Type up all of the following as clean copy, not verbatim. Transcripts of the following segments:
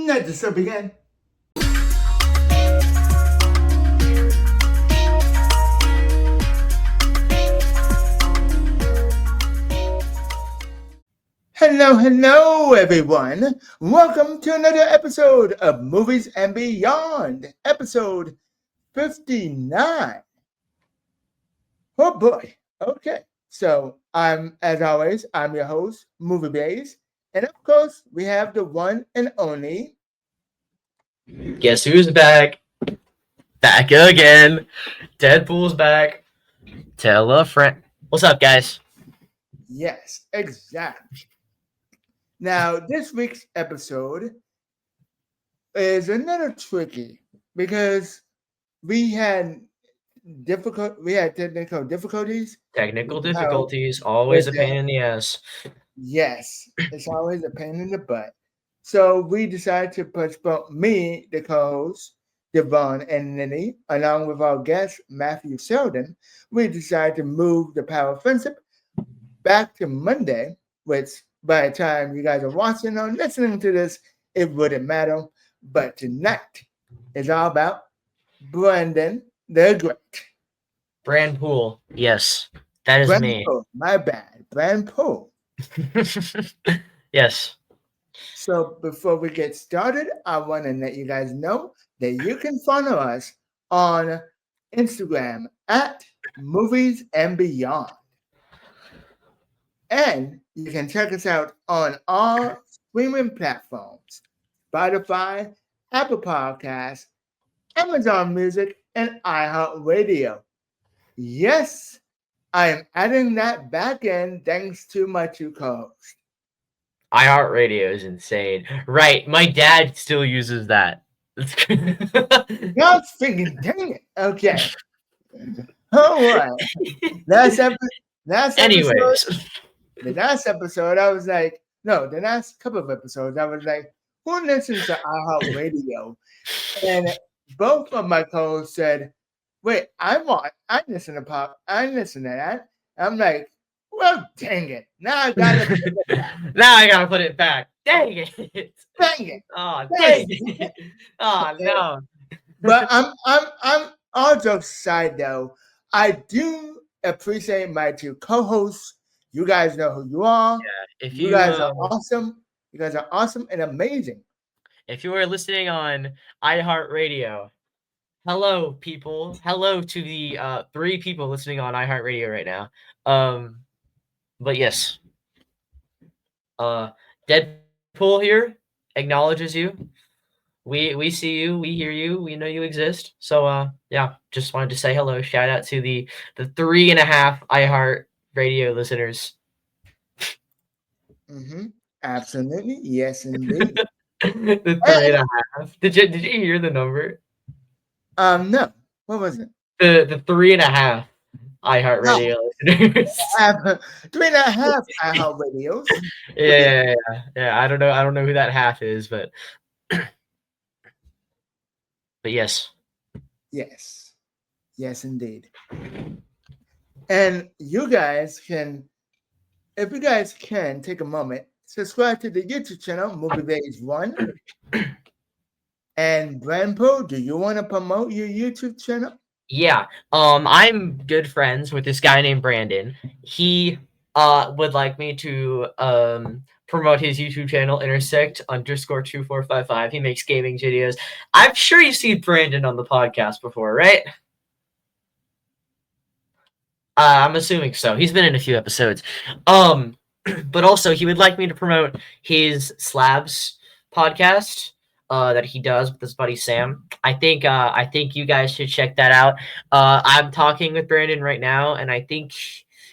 Let the show begin. Hello, everyone. Welcome to another episode of Movies and Beyond, episode 59. Oh boy. Okay. So as always, I'm your host, Movie Bays. And of course, we have the one and only. Guess who's back? Back again. Deadpool's back. Tell a friend. What's up, guys? Yes, exactly. Now, this week's episode is another tricky because we had technical difficulties Technical with how difficulties, always with a the pain in the ass. yes, it's always a pain in the butt. So we decided to postpone me, the co-host, Devon and Nini, along with our guest Matthew Sheldon. We decided to move the Power Friendship back to Monday, which by the time you guys are watching or listening to this, it wouldn't matter. But tonight is all about Brandon the Great. Brand Pool. Yes, that is Brand me. Pool, my bad. Brand Pool. Yes. So before we get started, I want to let you guys know that you can follow us on Instagram at Movies and Beyond. And you can check us out on all streaming platforms: Spotify, Apple Podcasts, Amazon Music, and iHeartRadio. Yes, I am adding that back in thanks to my two co-hosts. iHeartRadio is insane. Right, my dad still uses that. Y'all thinking, dang it. Okay. All right. Last episode, Anyways. the last episode, I was like, no, the last couple of episodes, I was like, who listens to iHeartRadio? And both of my co-hosts said, wait, I listen to pop, I listen to that. I'm like, well, dang it. Now I gotta put it back. Now I gotta put it back. Dang it. Dang it. Oh, Dang dang it. Oh, no. But I'm all jokes aside though. I do appreciate my two co-hosts. You guys know who you are. Yeah, You guys are awesome. You guys are awesome and amazing. if you are listening on iHeartRadio, hello, people. Hello to the 3 people listening on iHeartRadio right now. But yes, Deadpool here acknowledges you. We see you, we hear you, we know you exist. So yeah, just wanted to say hello. Shout out to the 3.5 iHeartRadio listeners. Mm-hmm. Absolutely. Yes, indeed. The 3.5. Did you hear the number? No. What was it? The 3.5 iHeartRadio listeners. 3.5 iHeartRadios. Yeah. I don't know who that half is, but yes. Yes. Yes, indeed. And you guys can, if you guys can take a moment, subscribe to the YouTube channel, Movie Days 1. And Brandpo, do you want to promote your YouTube channel? Yeah. I'm good friends with this guy named Brandon. He would like me to promote his YouTube channel, intersect_2455. He makes gaming videos. I'm sure you've seen Brandon on the podcast before, right? I'm assuming so. He's been in a few episodes. But also he would like me to promote his Slabs podcast that he does with his buddy Sam. I think you guys should check that out. I'm talking with Brandon right now, and I think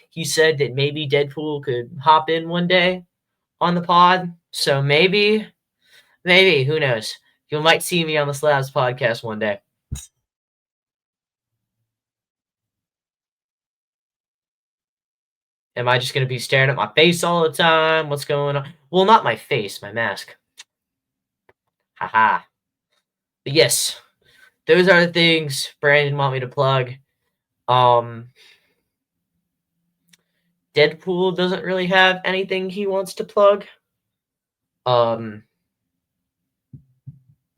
he said that maybe Deadpool could hop in one day on the pod. So maybe who knows? You might see me on the Slabs podcast one day. Am I just going to be staring at my face all the time? What's going on? Well, not my face, my mask. Haha. But yes, those are the things Brandon want me to plug. Deadpool doesn't really have anything he wants to plug.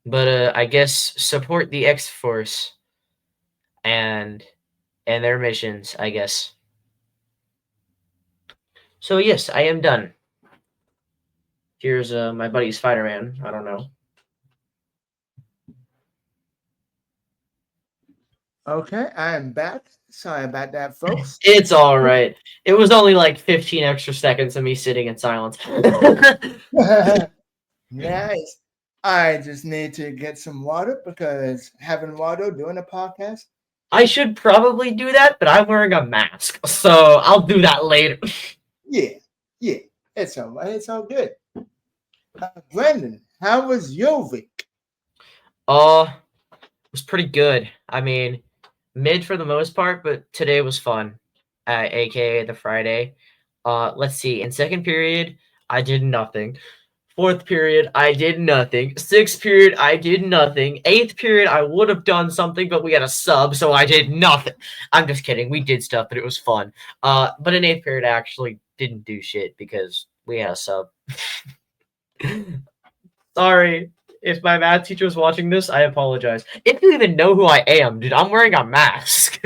But I guess support the X Force and their missions, I guess. So yes, I am done. Here's my buddy Spider-Man. I don't know. Okay, I am back. Sorry about that, folks. It's all right. It was only like 15 extra seconds of me sitting in silence. Nice. I just need to get some water because having water doing a podcast. I should probably do that, but I'm wearing a mask, so I'll do that later. Yeah, yeah, it's all right. It's all good. Brandon, how was your week? It was pretty good. I mean, mid for the most part, but today was fun. AKA the Friday. Let's see. In second period, I did nothing. Fourth period, I did nothing. Sixth period, I did nothing. Eighth period, I would have done something, but we had a sub, so I did nothing. I'm just kidding. We did stuff, but it was fun. But in eighth period, I actually didn't do shit because we had a sub. Sorry. If my math teacher is watching this, I apologize. If you even know who I am, dude, I'm wearing a mask.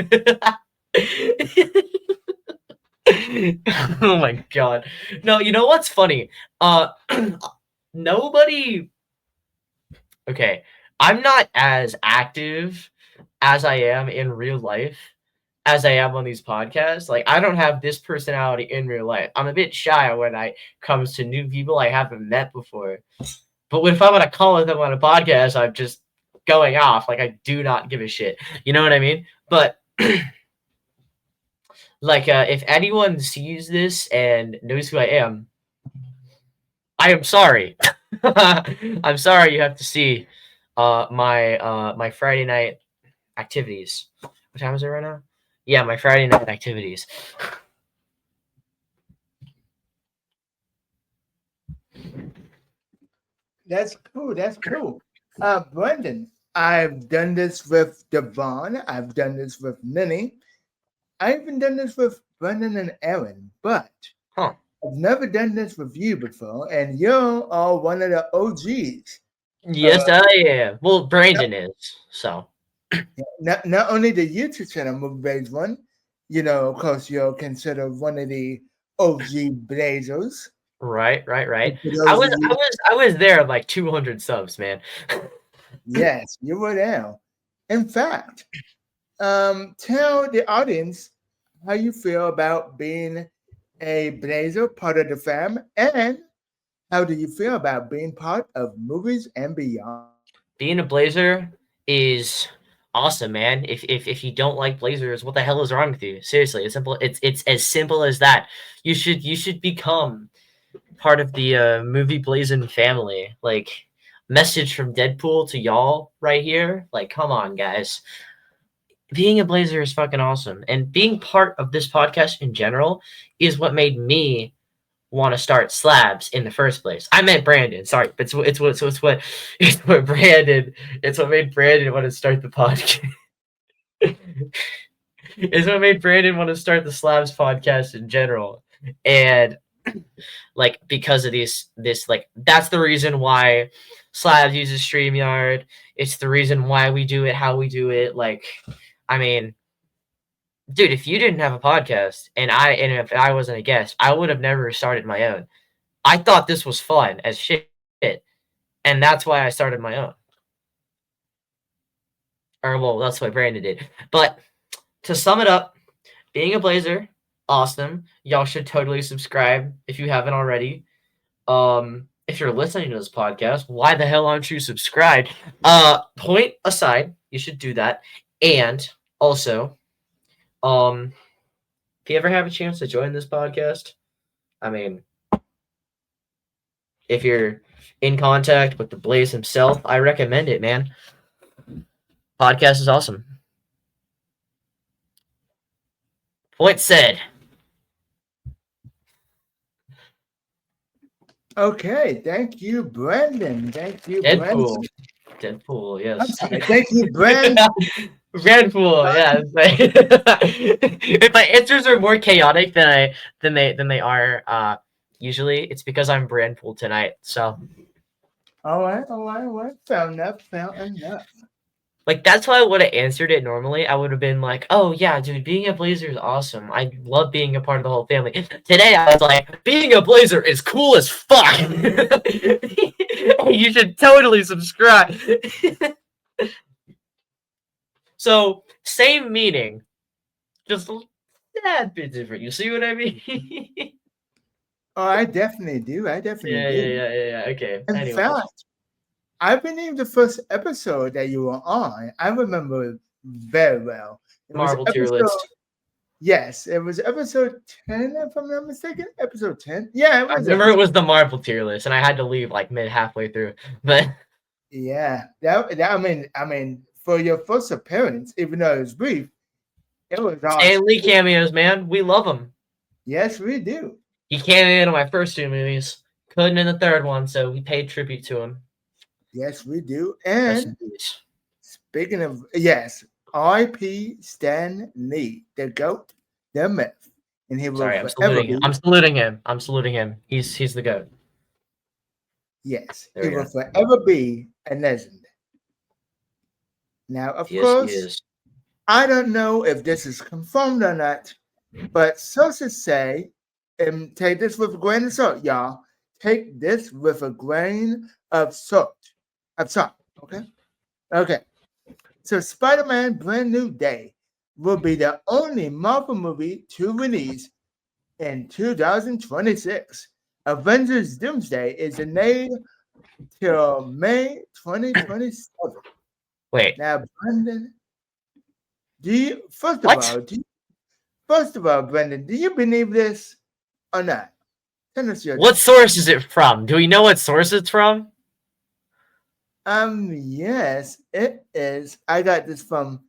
Oh my god. No, you know what's funny? Nobody. Okay, I'm not as active as I am in real life as I am on these podcasts. Like, I don't have this personality in real life. I'm a bit shy when I comes to new people I haven't met before. But if I'm on a call with them on a podcast, I'm just going off. Like, I do not give a shit. You know what I mean? But like, if anyone sees this and knows who I am sorry. I'm sorry you have to see my Friday night activities. What time is it right now? Yeah, my Friday night activities. That's cool. That's cool. Brendan, I've done this with Devon. I've done this with Minnie. I even done this with Brendan and Aaron, but Huh. I've never done this with you before, and you are one of the OGs. Yes, I am. Well, Brandon is, so. Not only the YouTube channel Movie Blaze One, you know, of course, you're considered one of the OG Blazers. Right. For I those was of you, I was there at like 200 subs, man. yes, you were there. In fact, tell the audience how you feel about being a Blazer, part of the fam, and how do you feel about being part of Movies and Beyond? Being a Blazer is awesome, man. If you don't like Blazers, what the hell is wrong with you? Seriously, it's simple. It's as simple as that. You should become part of the movie Blazing family. Like, message from Deadpool to y'all right here. Like, come on, guys. Being a Blazer is fucking awesome, and being part of this podcast in general is what made me want to start Slabs in the first place. I meant Brandon. Sorry, but it's what Brandon. It's what made Brandon want to start the podcast. It's what made Brandon want to start the Slabs podcast in general, and like because of this like that's the reason why Slabs uses StreamYard. It's the reason why we do it how we do it. Like, I mean, dude, if you didn't have a podcast and if I wasn't a guest, I would have never started my own. I thought this was fun as shit, and that's why I started my own. Or well, that's what Brandon did. But to sum it up, being a Blazer, awesome. Y'all should totally subscribe if you haven't already. If you're listening to this podcast, why the hell aren't you subscribed? Point aside, you should do that. And also, if you ever have a chance to join this podcast, I mean, if you're in contact with the Blaze himself, I recommend it, man. Podcast is awesome. Point said. Okay, thank you, Brandon. Thank you, Deadpool. Brandon. Deadpool, I'm yes. sorry, thank you, Brandon. Deadpool, yeah. If my answers are more chaotic than they are usually, it's because I'm Brandpool tonight. So All right. Fair enough. Like, that's why I would have answered it normally. I would have been like, oh, yeah, dude, being a Blazer is awesome. I love being a part of the whole family. Today, I was like, being a Blazer is cool as fuck. You should totally subscribe. So, same meaning, just a tad bit different. You see what I mean? Oh, I definitely do. Yeah. Okay. In Anyway, fact, I believe the first episode that you were on, I remember it very well. It was Marvel tier episode, list. yes, it was episode 10, if I'm not mistaken. Episode 10. Yeah, it I was. remember it was the Marvel tier list, and I had to leave like halfway through. But Yeah, I mean, for your first appearance, even though it was brief, it was awesome. Stan Lee cameos, man, we love him. Yes, we do. He cameoed in my first two movies, couldn't in the third one, so we paid tribute to him. Yes, we do. Rest And in peace. speaking of, yes, R.I.P. Stan Lee, the GOAT, the myth, and he will Sorry, I'm forever saluting him. be. I'm saluting him. He's the goat. Yes, There he we will go. forever be a legend. Now, of Yes, course, he is. I don't know if this is confirmed or not, but sources say, and take this with a grain of salt, y'all. Take this with a grain of salt. Okay? Okay. So Spider-Man Brand New Day will be the only Marvel movie to release in 2026. Avengers Doomsday is delayed till May 2027. Wait, Now, Brandon, what? first of all, Brendan, do you believe this or not? Tell us your What source is it from? Do we know what source it's from? Yes, it is. I got this from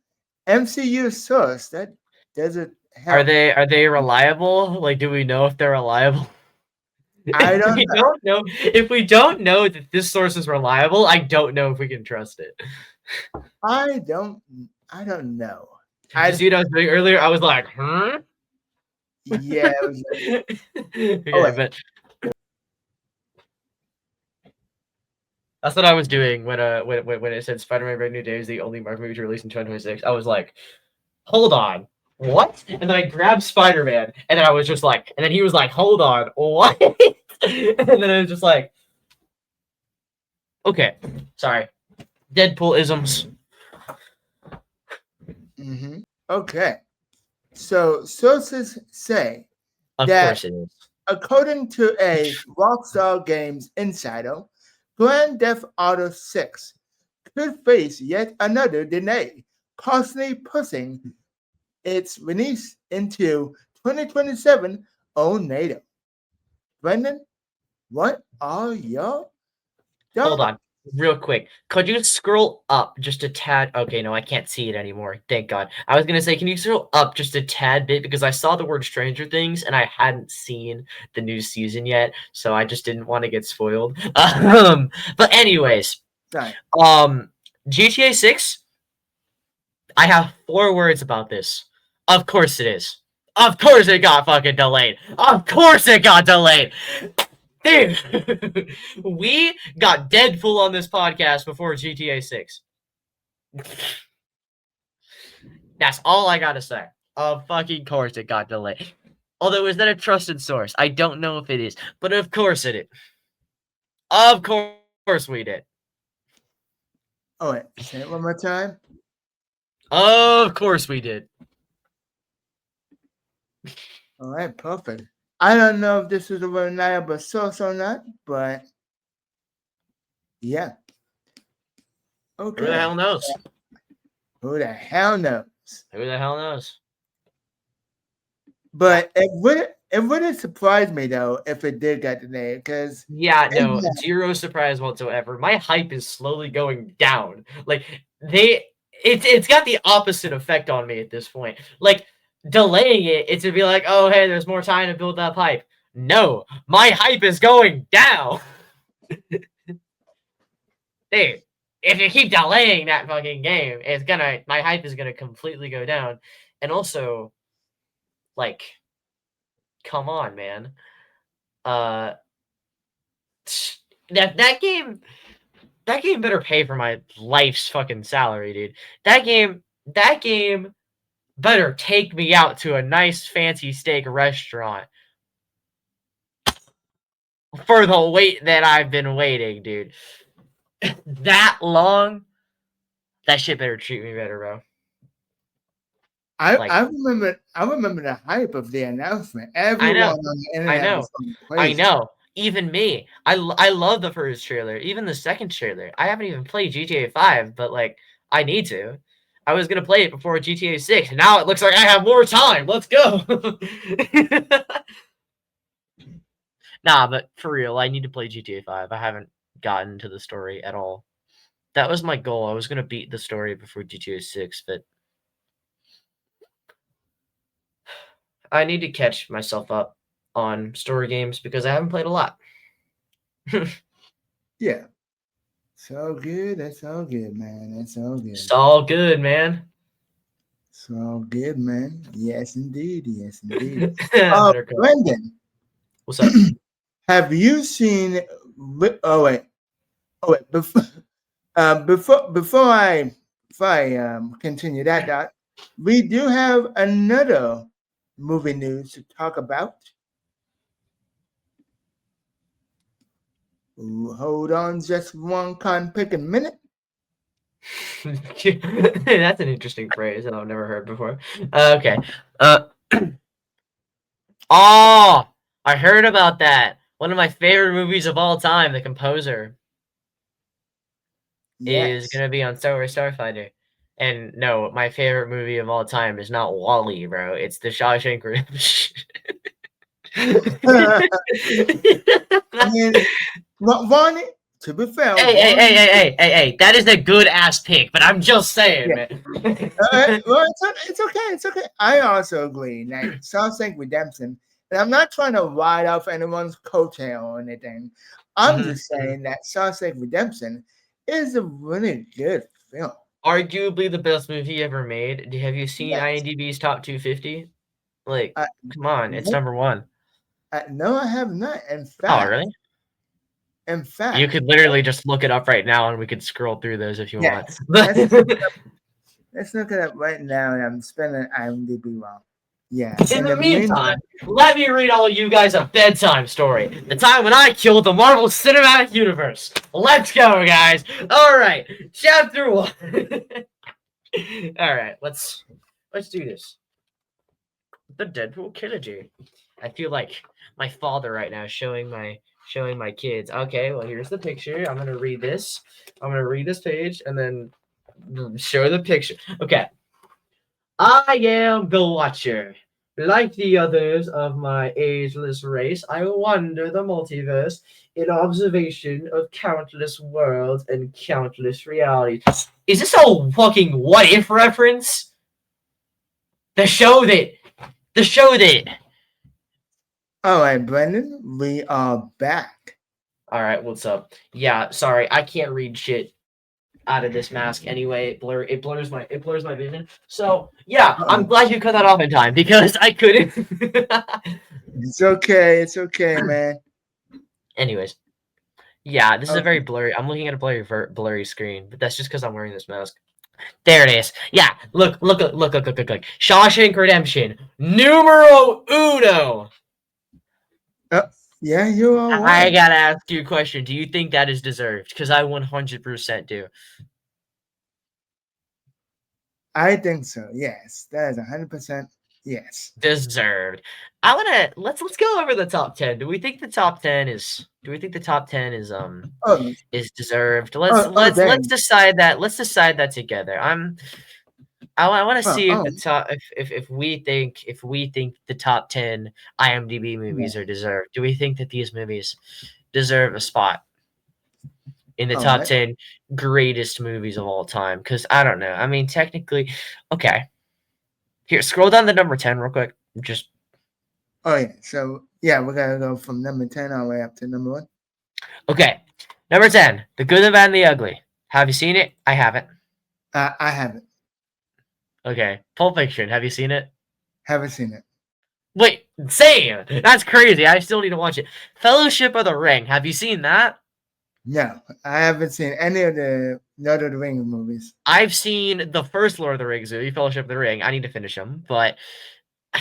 MCU source. That doesn't Are help. they reliable? Like, do we know if they're reliable? I don't know. If we don't know that this source is reliable, I don't know if we can trust it. I don't know. You see what I was doing earlier? I was like, huh? Yeah. It was Okay, wait. but that's what I was doing when it said Spider-Man Brand New Day is the only Marvel movie to release in 2026. I was like, hold on, what? And then I grabbed Spider-Man, and then I was just like, and then he was like, hold on, what? And then I was just like, okay, sorry, Deadpool isms. Okay. So sources say Of that course it is. according to a Rockstar Games insider, Grand Theft Auto 6 could face yet another delay, possibly pushing its release into 2027 or later. Brendan, what are your Hold thoughts? on, real quick. Could you scroll up just a tad? Okay, no, I can't see it anymore. Thank God. I was gonna say, can you scroll up just a tad bit because I saw the word Stranger Things and I hadn't seen the new season yet, so I just didn't want to get spoiled. But anyways, Sorry. GTA 6. I have 4 words about this. Of course it is. Of course it got fucking delayed. Of course it got delayed. Dude, we got Deadpool on this podcast before GTA 6. That's all I gotta say. Of fucking course it got delayed. Although, is that a trusted source? I don't know if it is, but of course it is. Of course we did. Oh, wait. Say it one more time. Of course we did. All right, perfect. I don't know if this is a reliable source or not, but yeah. Okay. Who the hell knows? Who the hell knows? Who the hell knows? But it wouldn't surprise me though if it did get delayed, because Yeah, no, zero surprise whatsoever. My hype is slowly going down. Like it's got the opposite effect on me at this point. Like delaying it to be like, oh hey, there's more time to build that hype. No, my hype is going down. Dude, if you keep delaying that fucking game, my hype is gonna completely go down. And also, like, come on, man. That game, that game better pay for my life's fucking salary, dude. That game better take me out to a nice fancy steak restaurant for the wait that I've been waiting, dude. That long, that shit better treat me better, bro. I remember the hype of the announcement. Everyone on the internet was going crazy. I know. Even me. I love the first trailer. Even the second trailer. I haven't even played GTA 5, but like I need to. I was gonna play it before GTA 6. Now it looks like I have more time. Let's go. Nah, but for real, I need to play GTA 5. I haven't gotten to the story at all. That was my goal. I was gonna beat the story before GTA 6, but I need to catch myself up on story games because I haven't played a lot. Yeah. So good. That's all good, man. That's all good. It's all good, man. It's all good, man. Yes, indeed. Yes, indeed. Brendan. What's up? Have you seen? Oh wait. Before I continue that, we do have another movie news to talk about. Hold on just one pick a minute. That's an interesting phrase that I've never heard before. Okay. Oh, I heard about that. One of my favorite movies of all time, The Composer, is going to be on Star Wars Starfighter. And no, my favorite movie of all time is not WALL-E, bro. It's The Shawshank Redemption. I mean, Ronnie, to be fair, hey, that is a good ass pick, but I'm just saying, man. Well, it's okay. It's okay. I also agree. Like Shawshank Redemption, and I'm not trying to ride off anyone's coattail or anything. I'm just saying that Shawshank Redemption is a really good film. Arguably the best movie ever made. Have you seen IMDb's top 250? Like, come on, it's number one. No, I have not. In fact, oh, really? In fact, you could literally just look it up right now, and we could scroll through those if you want. Let's look it up right now, and I'm spelling IMDb wrong. Yeah. In the meantime, let me read all you guys a bedtime story. The time when I killed the Marvel Cinematic Universe. Let's go, guys. All right, chapter 1. All right, let's do this. The Deadpool trilogy. I feel like my father right now showing my kids. Okay, well here's the picture. I'm gonna read this. I'm gonna read this page and then show the picture. Okay. I am the Watcher. Like the others of my ageless race, I wander the multiverse in observation of countless worlds and countless realities. Is this a fucking What If reference? The show that. All right, Brendan, we are back. All right, what's up? Yeah, sorry, I can't read shit out of this mask anyway. It blurs my vision. So yeah, I'm glad you cut that off in time because I couldn't. It's okay, man. Anyways, yeah, this is a very blurry. I'm looking at a blurry screen, but that's just because I'm wearing this mask. There it is. Yeah, look. Shawshank Redemption, numero uno. Yeah, you are. I gotta ask you a question. Do you think that is deserved? Because I 100% do. I think so. Yes, that is 100%. Yes, deserved. Let's go over the top 10. Do we think the top 10 is? Is deserved? Let's decide that. Let's decide that together. I want to see if the top if we think the top 10 IMDb movies are deserved. Do we think that these movies deserve a spot in the top 10 greatest movies of all time? Because I don't know. I mean, technically, okay. Here, scroll down to number 10 real quick. Just. Oh yeah. So yeah, we're gonna go from number 10 all the way up to number 1. Okay, number 10, The Good, the Bad, and the Ugly. Have you seen it? I haven't. I haven't. Okay, Pulp Fiction. Have you seen it? Haven't seen it. Wait, same. That's crazy. I still need to watch it. Fellowship of the Ring. Have you seen that? No, I haven't seen any of the Lord of the Rings movies. I've seen the first Lord of the Rings movie, Fellowship of the Ring. I need to finish them, but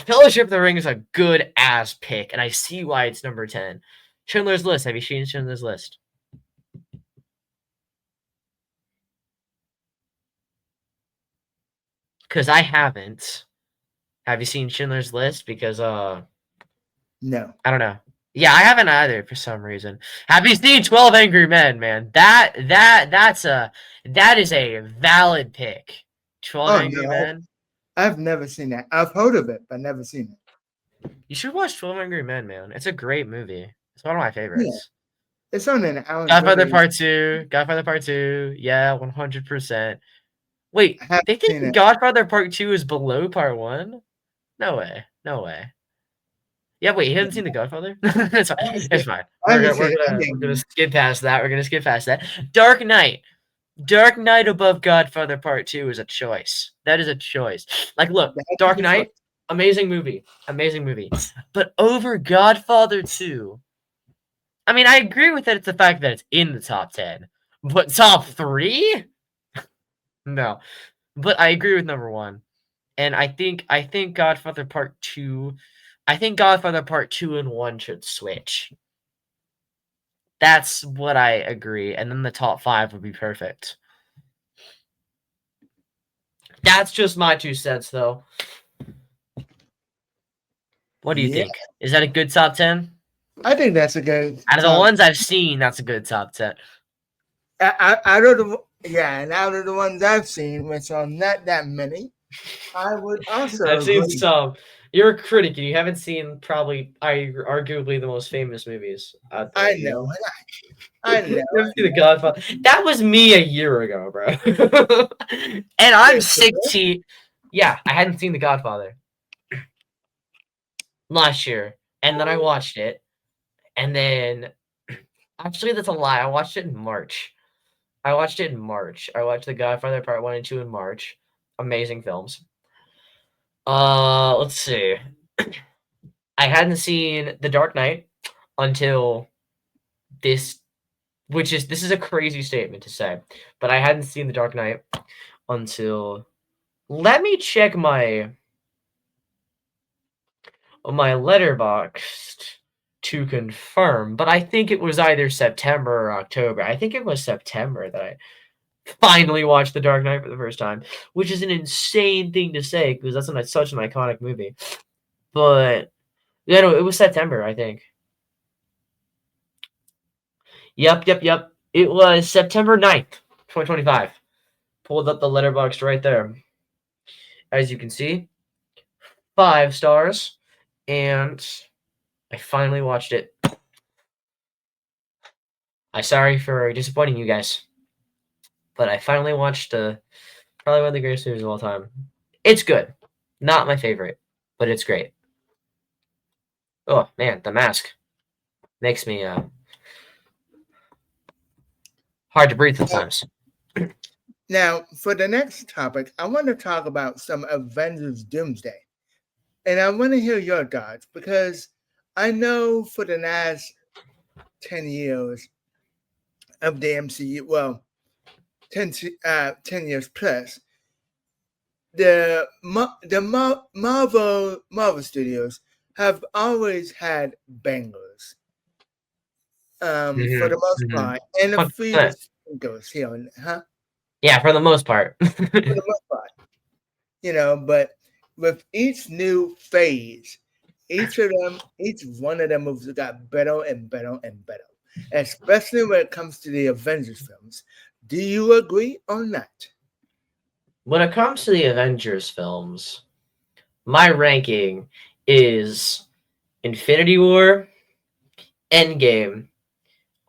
Fellowship of the Ring is a good ass pick, and I see why it's number 10. Schindler's List. Have you seen Schindler's List? Because I haven't. Have you seen Schindler's List? Because No. I don't know. Yeah, I haven't either for some reason. Have you seen 12 Angry Men, man? That is a valid pick. 12 Oh Angry no, Men. I've never seen that. I've heard of it, but never seen it. You should watch 12 Angry Men, man. It's a great movie. It's one of my Yeah, favorites. it's on an Alan Godfather Brody. Part 2. Godfather Part 2. Yeah, 100%. Wait, I haven't they seen think it. Godfather Part 2 is below Part 1? No way. No way. Yeah, wait, you haven't seen The Godfather? It's fine. I haven't It's seen, fine. I We're haven't gonna we're seen gonna any we're of gonna them. skip past that. We're gonna skip past that. Dark Knight. Dark Knight above Godfather Part 2 is a choice. That is a choice. Like, look, That Dark is a Knight, choice. amazing movie. Amazing movie. But over Godfather 2, I mean, I agree with it. It's the fact that it's in the top 10. But top 3? No. But I agree with number 1. And I think Godfather Part 2, I think Godfather Part 2 and 1 should switch. That's what I agree. And then the top 5 would be perfect. That's just my 2 cents, though. What do you Yeah, think? Is that a good top 10? I think that's a good Out of the top. ones I've seen, that's a good top 10. Out of the and out of the ones I've seen, which are not that many, I would also I've seen agree. some. You're a critic and you haven't seen probably arguably the most famous movies out there. I You know, know? I know. You haven't seen The Godfather. That was me a year ago, bro. And I'm Wait, for real? 16. Yeah, I hadn't seen The Godfather last year. And then I watched it. And then actually that's a lie. I watched it in March. I watched The Godfather Part 1 and 2 in March. Amazing films. Let's see. I hadn't seen The Dark Knight until this, this is a crazy statement to say, but I hadn't seen The Dark Knight until, let me check my Letterboxd to confirm, but I think it was either September or October. I think it was September that I finally watched The Dark Knight for the first time, which is an insane thing to say because that's such an iconic movie. But yeah, no, it was September, I think. Yep. It was September 9th, 2025. Pulled up the Letterboxd right there. As you can see, 5 stars, and I finally watched it. I'm sorry for disappointing you guys, but I finally watched probably one of the greatest movies of all time. It's good. Not my favorite, but it's great. Oh man, The Mask makes me hard to breathe sometimes. Now, for the next topic, I want to talk about some Avengers Doomsday. And I want to hear your thoughts because I know for the last 10 years of the MCU, well, 10 years plus, the Marvel Studios have always had bangers for the most part, and a few 100%. singles here and Yeah, for the most part. for the most part, but with each new phase, each one of them movies got better and better and better, especially when it comes to the Avengers films. Do you agree or not? When it comes to the Avengers films, my ranking is Infinity War, Endgame,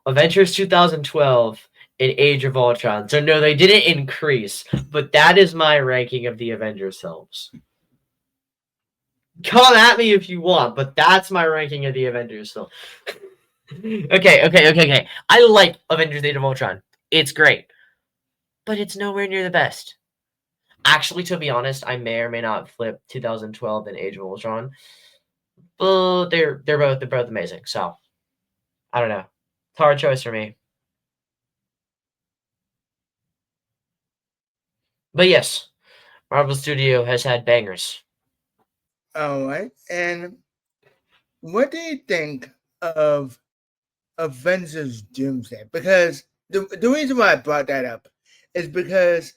Avengers 2012, and Age of Ultron. So no, they didn't increase, but that is my ranking of the Avengers films. Come at me if you want, but that's my ranking of the Avengers film. Okay. I like Avengers Age of Ultron. It's great. But it's nowhere near the best. Actually, to be honest, I may or may not flip 2012 and Age of Ultron. But they're both amazing. So I don't know. It's a hard choice for me. But yes, Marvel Studio has had bangers. All right. And what do you think of Avengers Doomsday? Because the reason why I brought that up is because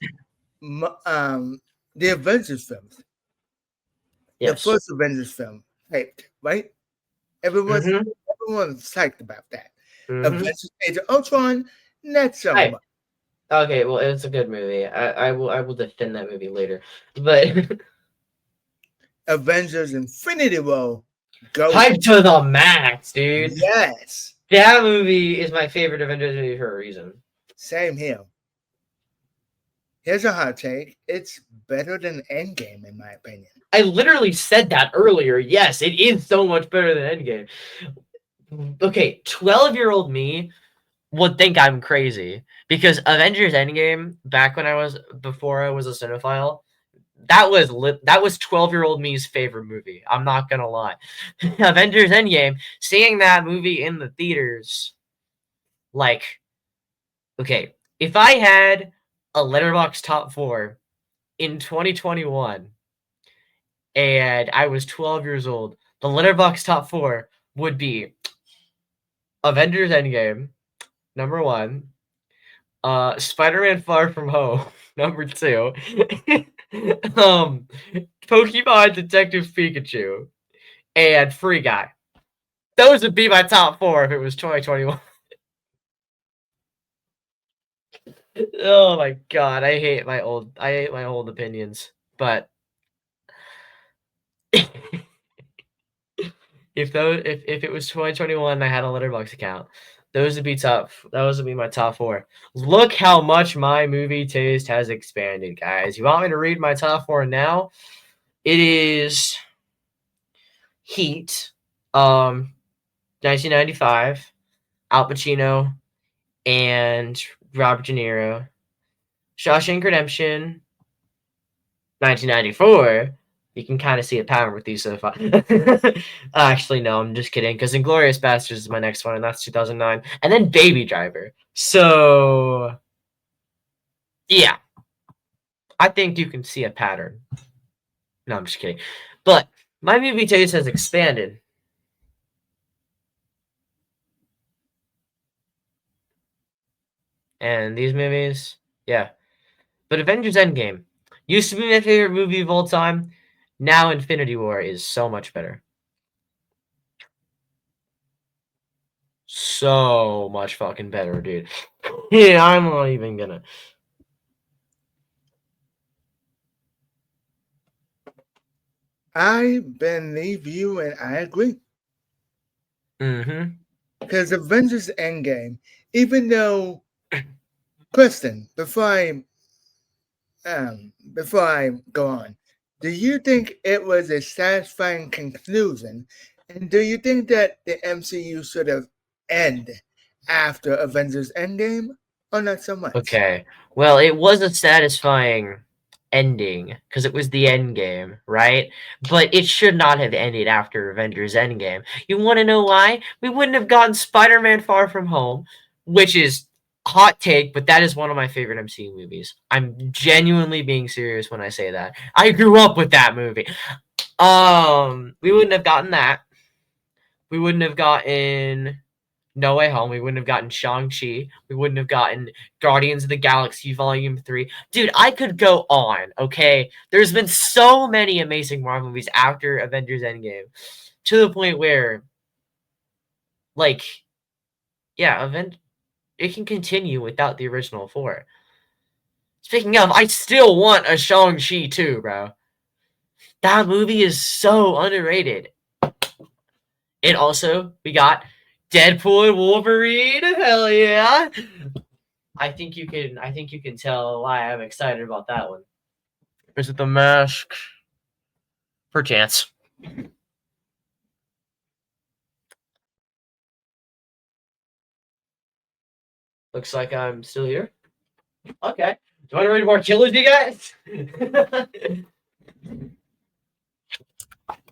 the Avengers films, the Yes. first Avengers film, hyped, right? Everyone's Mm-hmm. everyone's psyched about that. Mm-hmm. Avengers Age of Ultron, not so Hey. much. Okay, well, it's a good movie. I will defend that movie later. But Avengers Infinity War, go hype to the max, dude. yes, That movie is my favorite Avengers movie for a reason. same here. Here's a hot take: it's better than Endgame, in my opinion. I literally said that earlier. Yes, it is so much better than Endgame. Okay, 12-year-old me would think I'm crazy because Avengers Endgame, back when before I was a cinephile, that was 12-year-old me's favorite movie. I'm not gonna lie. Avengers Endgame, seeing that movie in the theaters, like, okay, if I had a Letterboxd top 4 in 2021 and I was 12 years old, the Letterboxd top 4 would be Avengers Endgame, number 1, Spider-Man Far From Home, number 2, Pokemon Detective Pikachu, and Free Guy. Those would be my top 4 if it was 2021. Oh my god, I hate my old opinions. But if it was 2021 and I had a Letterboxd account, those would be my top 4. Look how much my movie taste has expanded, guys. You want me to read my top 4 now? It is Heat, 1995, Al Pacino, and Robert De Niro. Shawshank Redemption, 1994. You can kind of see a pattern with these so far. Actually, no, I'm just kidding. Because Inglourious Basterds is my next one, and that's 2009. And then Baby Driver. So, yeah. I think you can see a pattern. No, I'm just kidding. But my movie taste has expanded. And these movies, yeah. But Avengers Endgame used to be my favorite movie of all time. Now Infinity War is so much better. So much fucking better, dude. Yeah, I'm not even gonna. I believe you, and I agree. Mm-hmm. Because Avengers Endgame, even though Kristen, before I go on, do you think it was a satisfying conclusion? And do you think that the MCU should have ended after Avengers Endgame? Or not so much? Okay. Well, it was a satisfying ending because it was the end game, right? But it should not have ended after Avengers Endgame. You want to know why? We wouldn't have gotten Spider-Man Far From Home, which is hot take, but that is one of my favorite MCU movies. I'm genuinely being serious when I say that. I grew up with that movie. We wouldn't have gotten that. We wouldn't have gotten No Way Home. We wouldn't have gotten Shang-Chi. We wouldn't have gotten Guardians of the Galaxy Volume 3. Dude, I could go on, okay? There's been so many amazing Marvel movies after Avengers Endgame to the point where, like, yeah, it can continue without the original 4. Speaking of, I still want a Shang-Chi too, bro. That movie is so underrated. And also, we got Deadpool and Wolverine. Hell yeah. I think you can tell why I'm excited about that one. Is it the mask? Perchance. Looks like I'm still here. Okay. Do you want to read more killers, you guys?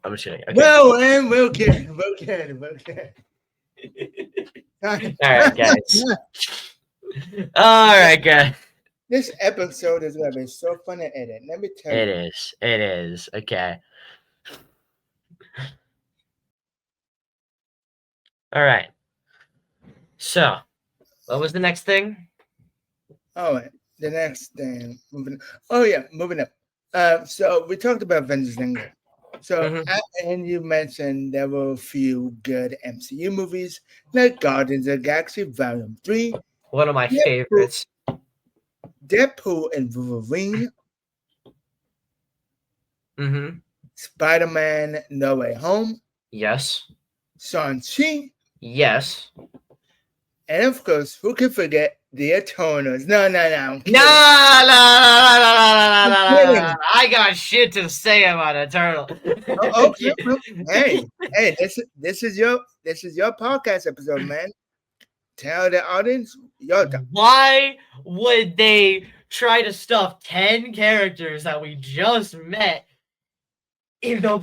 I'm just kidding. Okay. Well, and we'll get. All right, guys. All right, guys. This episode is gonna be so fun to edit. Let me tell It you. is. It is. Okay. All right. So, what was the next thing? All right. The next thing. Moving up. So we talked about Avengers Endgame. So Mhm. and you mentioned there were a few good MCU movies like Guardians of the Galaxy Volume 3, One of my Deadpool, favorites. Deadpool and Wolverine, Mm-hmm. Spider-Man No Way Home, Yes. Shang-Chi, Yes. and of course, who could forget the Eternals? No, I'm kidding. No, no, no, no, no, I'm no, no, no, no, no. kidding. I got shit to say about Eternal. Oh, no. Hey, this is your podcast episode, man. Tell the audience your time. Why would they try to stuff 10 characters that we just met in the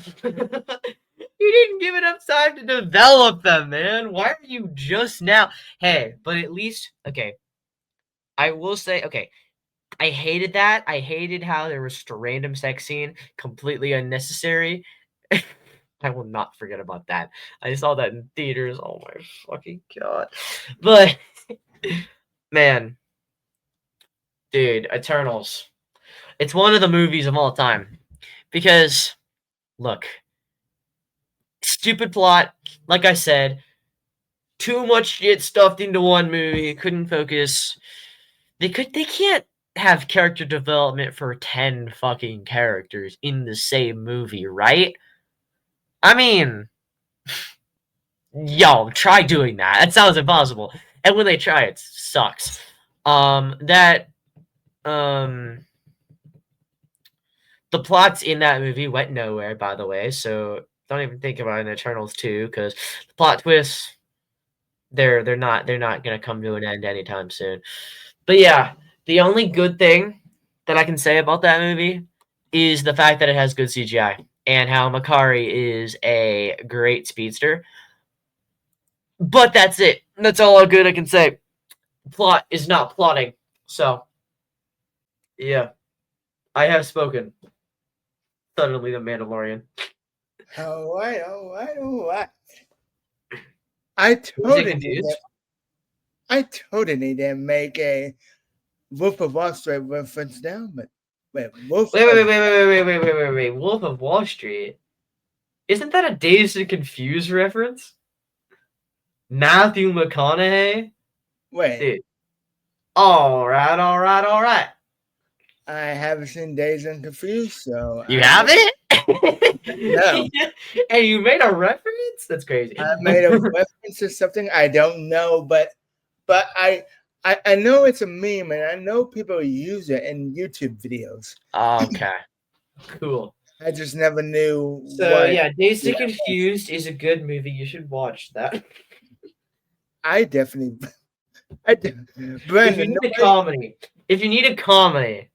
you didn't give enough time to develop them, man. Why are you just now? Hey, but at least okay. I will say, okay, I hated that. I hated how there was a random sex scene, completely unnecessary. I will not forget about that. I saw that in theaters. Oh my fucking god. But man, dude, Eternals. It's one of the movies of all time. Because look, stupid plot, like I said, too much shit stuffed into one movie, couldn't focus. They can't have character development for 10 fucking characters in the same movie, right? I mean, yo, try doing that. It sounds impossible. And when they try, it sucks. That um the plots in that movie went nowhere, by the way, so don't even think about an Eternals 2, because the plot twists they're not gonna come to an end anytime soon. But yeah, the only good thing that I can say about that movie is the fact that it has good CGI and how Makari is a great speedster. But that's it. That's all good I can say. Plot is not plotting. So yeah, I have spoken. Suddenly the Mandalorian. All right. I Was it totally didn't. confused? I totally didn't make a Wolf of Wall Street reference now, but Wolf Wait, of wait, wait, wait, wait, wait, wait, wait, wait, wait. Wolf of Wall Street. Isn't that a Dazed and Confused reference? Matthew McConaughey? Wait. Dude. Alright, alright, alright. I haven't seen Days and Confused, so You have it? No. And you made a reference? That's crazy. I made a reference to something I don't know, but I know it's a meme and I know people use it in YouTube videos. Okay. Cool. I just never knew So what. yeah, Dazed and Yeah, Confused is a good movie. You should watch that. I definitely. If you Brandon, need a comedy,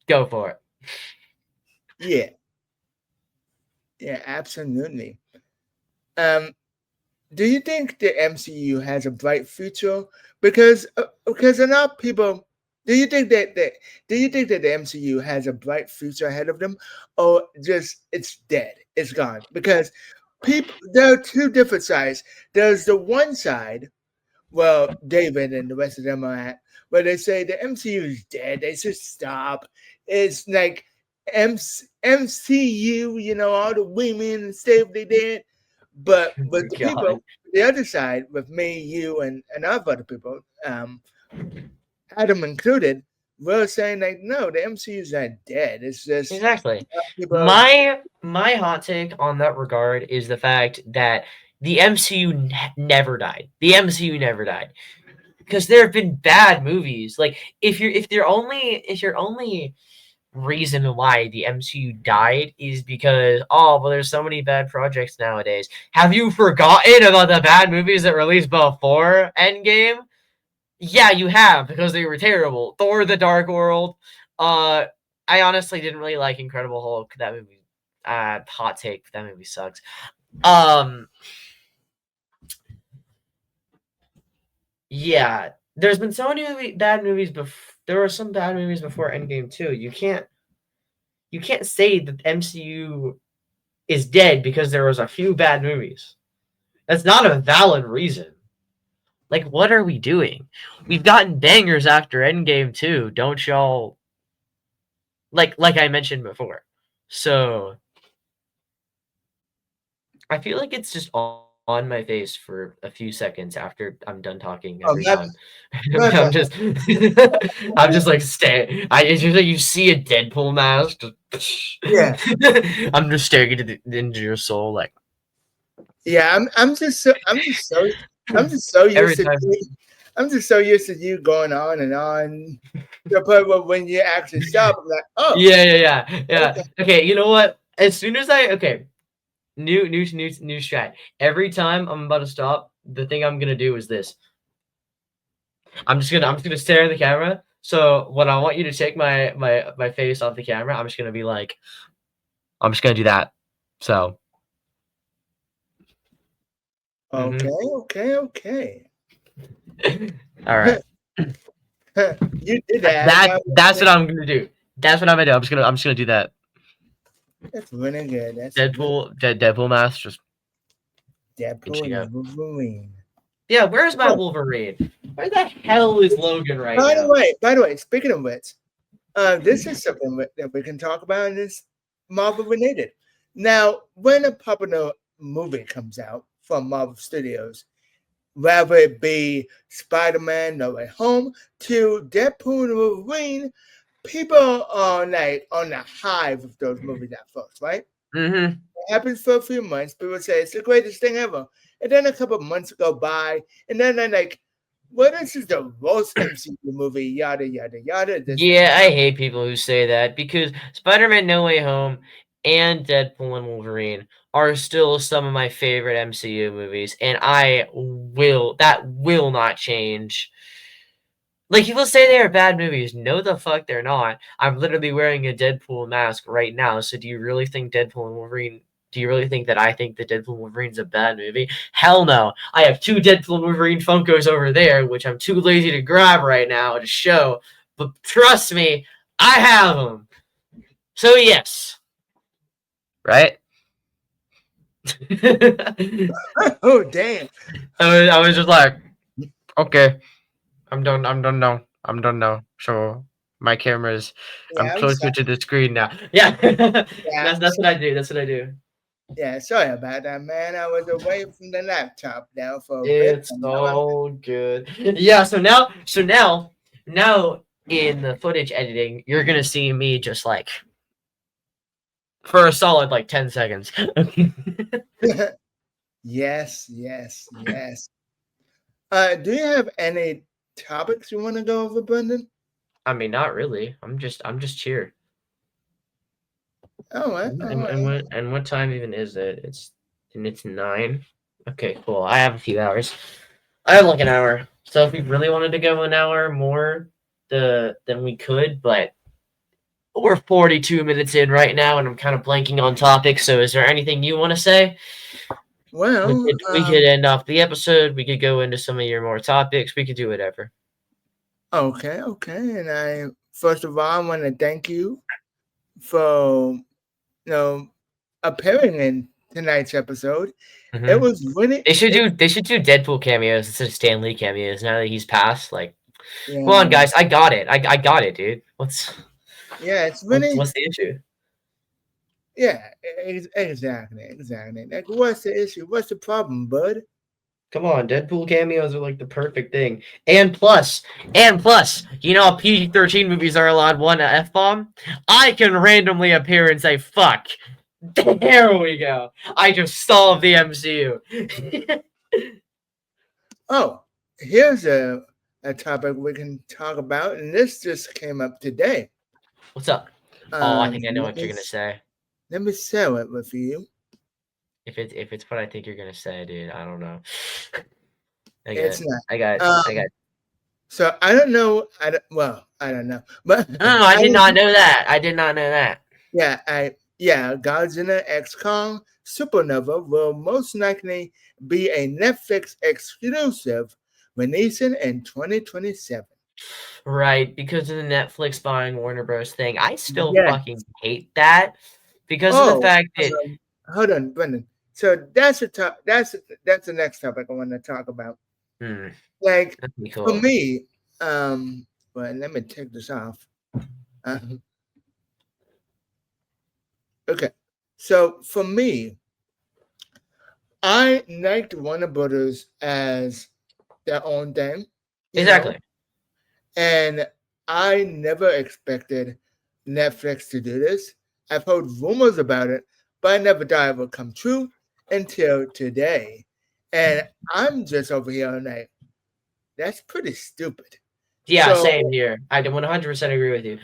go for it. yeah, absolutely. Do you think the MCU has a bright future? Because a lot of people. Do you think that the MCU has a bright future ahead of them, or just it's dead, it's gone? Because people, there are two different sides. There's the one side, well, David and the rest of them are at, where they say the MCU is dead. They should stop. It's like MCU, all the women and stuff they did. But the God. people, the other side, with me, you, and other people, Adam included, were saying like, no, the MCU is not dead. It's just Exactly. people. My hot take on that regard is the fact that the MCU never died. The MCU never died. Because there have been bad movies. Like if your only reason why the MCU died is because there's so many bad projects nowadays. Have you forgotten about the bad movies that released before Endgame? Yeah, you have, because they were terrible. Thor: The Dark World. I honestly didn't really like Incredible Hulk. That movie, hot take. That movie sucks. Yeah, there's been so many bad movies there were some bad movies before Endgame too. You can't say that the MCU is dead because there was a few bad movies. That's not a valid reason. Like, what are we doing? We've gotten bangers after Endgame too, don't y'all? Like I mentioned before. So I feel like it's just on my face for a few seconds after I'm done talking Oh, every time. my I'm bad. just I'm just like stay. It's just like you see a Deadpool mask. Yeah. I'm just staring into your soul like Yeah, I'm just so every used to time. I'm just so used to you going on and on. The point where when you actually stop, I'm like, oh, Yeah. okay. Okay, you know what? As soon as I new strat. Every time I'm about to stop, the thing I'm gonna do is this. I'm just gonna stare at the camera. So when I want you to take my face off the camera, I'm just gonna be like, I'm just gonna do that. So. Okay, Mhm. okay. All right. You did that. That's what I'm gonna do. That's what I'm gonna do. I'm just gonna do that. That's really good. That's really Deadpool mask. Just good to Deadpool go. and Wolverine. Yeah, where's my Oh, Wolverine? Where the hell is Logan right now? by the way, speaking of which, this is something that we can talk about in this Marvel related. Now, when a popular movie comes out from Marvel Studios, whether it be Spider-Man No Way Home to Deadpool and Wolverine, people are like on the hive of those movies at first, right? Mm-hmm. It happens for a few months. People say it's the greatest thing ever. And then a couple of months go by, and then they're like, well, this is the worst MCU movie, yada, yada, yada. This, that. Yeah, I hate people who say that because Spider-Man No Way Home and Deadpool and Wolverine are still some of my favorite MCU movies, and that will not change. Like people say they are bad movies. No, the fuck they're not. I'm literally wearing a Deadpool mask right now. So do you really think Deadpool and Wolverine? Do you really think that I think that Deadpool and Wolverine's a bad movie? Hell no. I have two Deadpool and Wolverine Funkos over there, which I'm too lazy to grab right now to show. But trust me, I have them. So yes, right? Oh, damn. I was just like, okay, I'm done now. I'm done now. So my camera's I'm Yeah, I'm closer sorry. to the screen now. Yeah. Yeah, That's what I do. That's what I do. yeah, sorry about that, man. I was away from the laptop now for a bit. It's And now I'm all good. Yeah, now in the footage editing, you're gonna see me just like for a solid like 10 seconds. yes. Do you have any topics you want to go over, Brendan? I mean, not really. I'm just here. All right, all right. And what time even is it? It's 9. Okay, cool. I have a few hours. I have like an hour. So if we really wanted to go an hour more, then we could, but we're 42 minutes in right now, and I'm kind of blanking on topics. So is there anything you want to say? Well, We could end off the episode. We could go into some of your more topics. We could do whatever. okay. And I first of all I want to thank you for appearing in tonight's episode. It Mhm. was really They should do Deadpool cameos instead of Stan Lee cameos now that he's passed. Like, come on, yeah, guys, I got it. I got it, dude. yeah, it's really What's the issue? yeah, exactly. Like, what's the issue? What's the problem, bud? Come on, Deadpool cameos are like the perfect thing. And plus, you know how PG-13 movies are allowed one F-bomb? I can randomly appear and say fuck. There we go. I just solved the MCU. Oh, here's a topic we can talk about, and this just came up today. What's up? Oh, I Um, think I know let what you're me gonna say. let me share it with you. If it's what I think you're gonna say, dude, I don't know. It's not. I got. So I don't know. I don't know, but No, I did not know that. I did not know that. Godzilla X Kong Supernova will most likely be a Netflix exclusive, releasing in 2027. Right, because of the Netflix buying Warner Bros. Thing. I still Yeah. fucking hate that because of the Oh, fact that hold on, Brendan. So that's that's the next topic I want to talk about. hmm, Like that'd be for cool. me, well, let me take this off. Uh, okay, so for me, I liked Warner Brothers as their own thing, you know, Exactly. and I never expected Netflix to do this. I've heard rumors about it, but I never thought it would come true until today. And I'm just over here like, that's pretty stupid. Yeah, So same here. I 100% agree with you.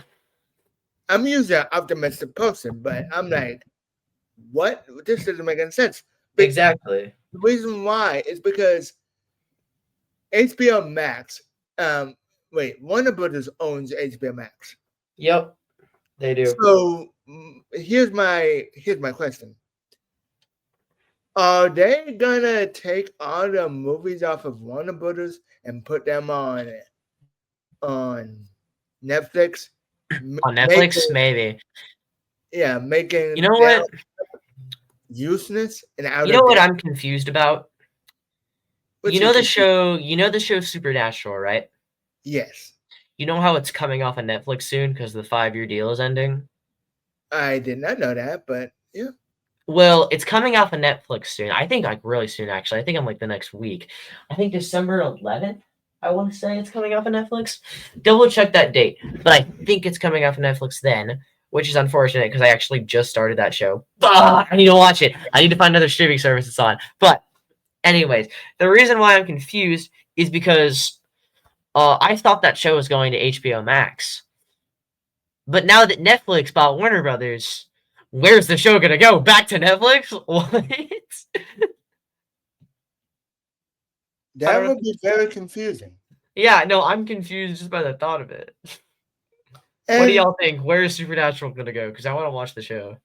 I'm usually an optimistic person, but I'm like, what? This doesn't make any sense. But Exactly. the reason why is because HBO Max, um, Warner Brothers owns HBO Max. Yep, they do. So here's my question: are they gonna take all the movies off of Warner Brothers and put them on Netflix? On Netflix, Making maybe. You making know that what? useless and You out know of what date. I'm confused about? What's you confused? You know the show Supernatural, right? Yes, You know how it's coming off of Netflix soon because the 5-year deal is ending? I did not know that, but yeah. Well, it's coming off of Netflix soon. I think like really soon, actually. I think I'm like the next week. I think December 11th. I want to say it's coming off of Netflix. Double check that date, but I think it's coming off of Netflix then, which is unfortunate because I actually just started that show. I need to watch it. I need to find another streaming service it's on. But anyways, the reason why I'm confused is because I thought that show was going to HBO Max. But now that Netflix bought Warner Brothers, where's the show gonna go? Back to Netflix? What? I That don't know. would be very confusing. Yeah, no, I'm confused just by the thought of it. What do And y'all think? Where is Supernatural gonna go? Because I want to watch the show.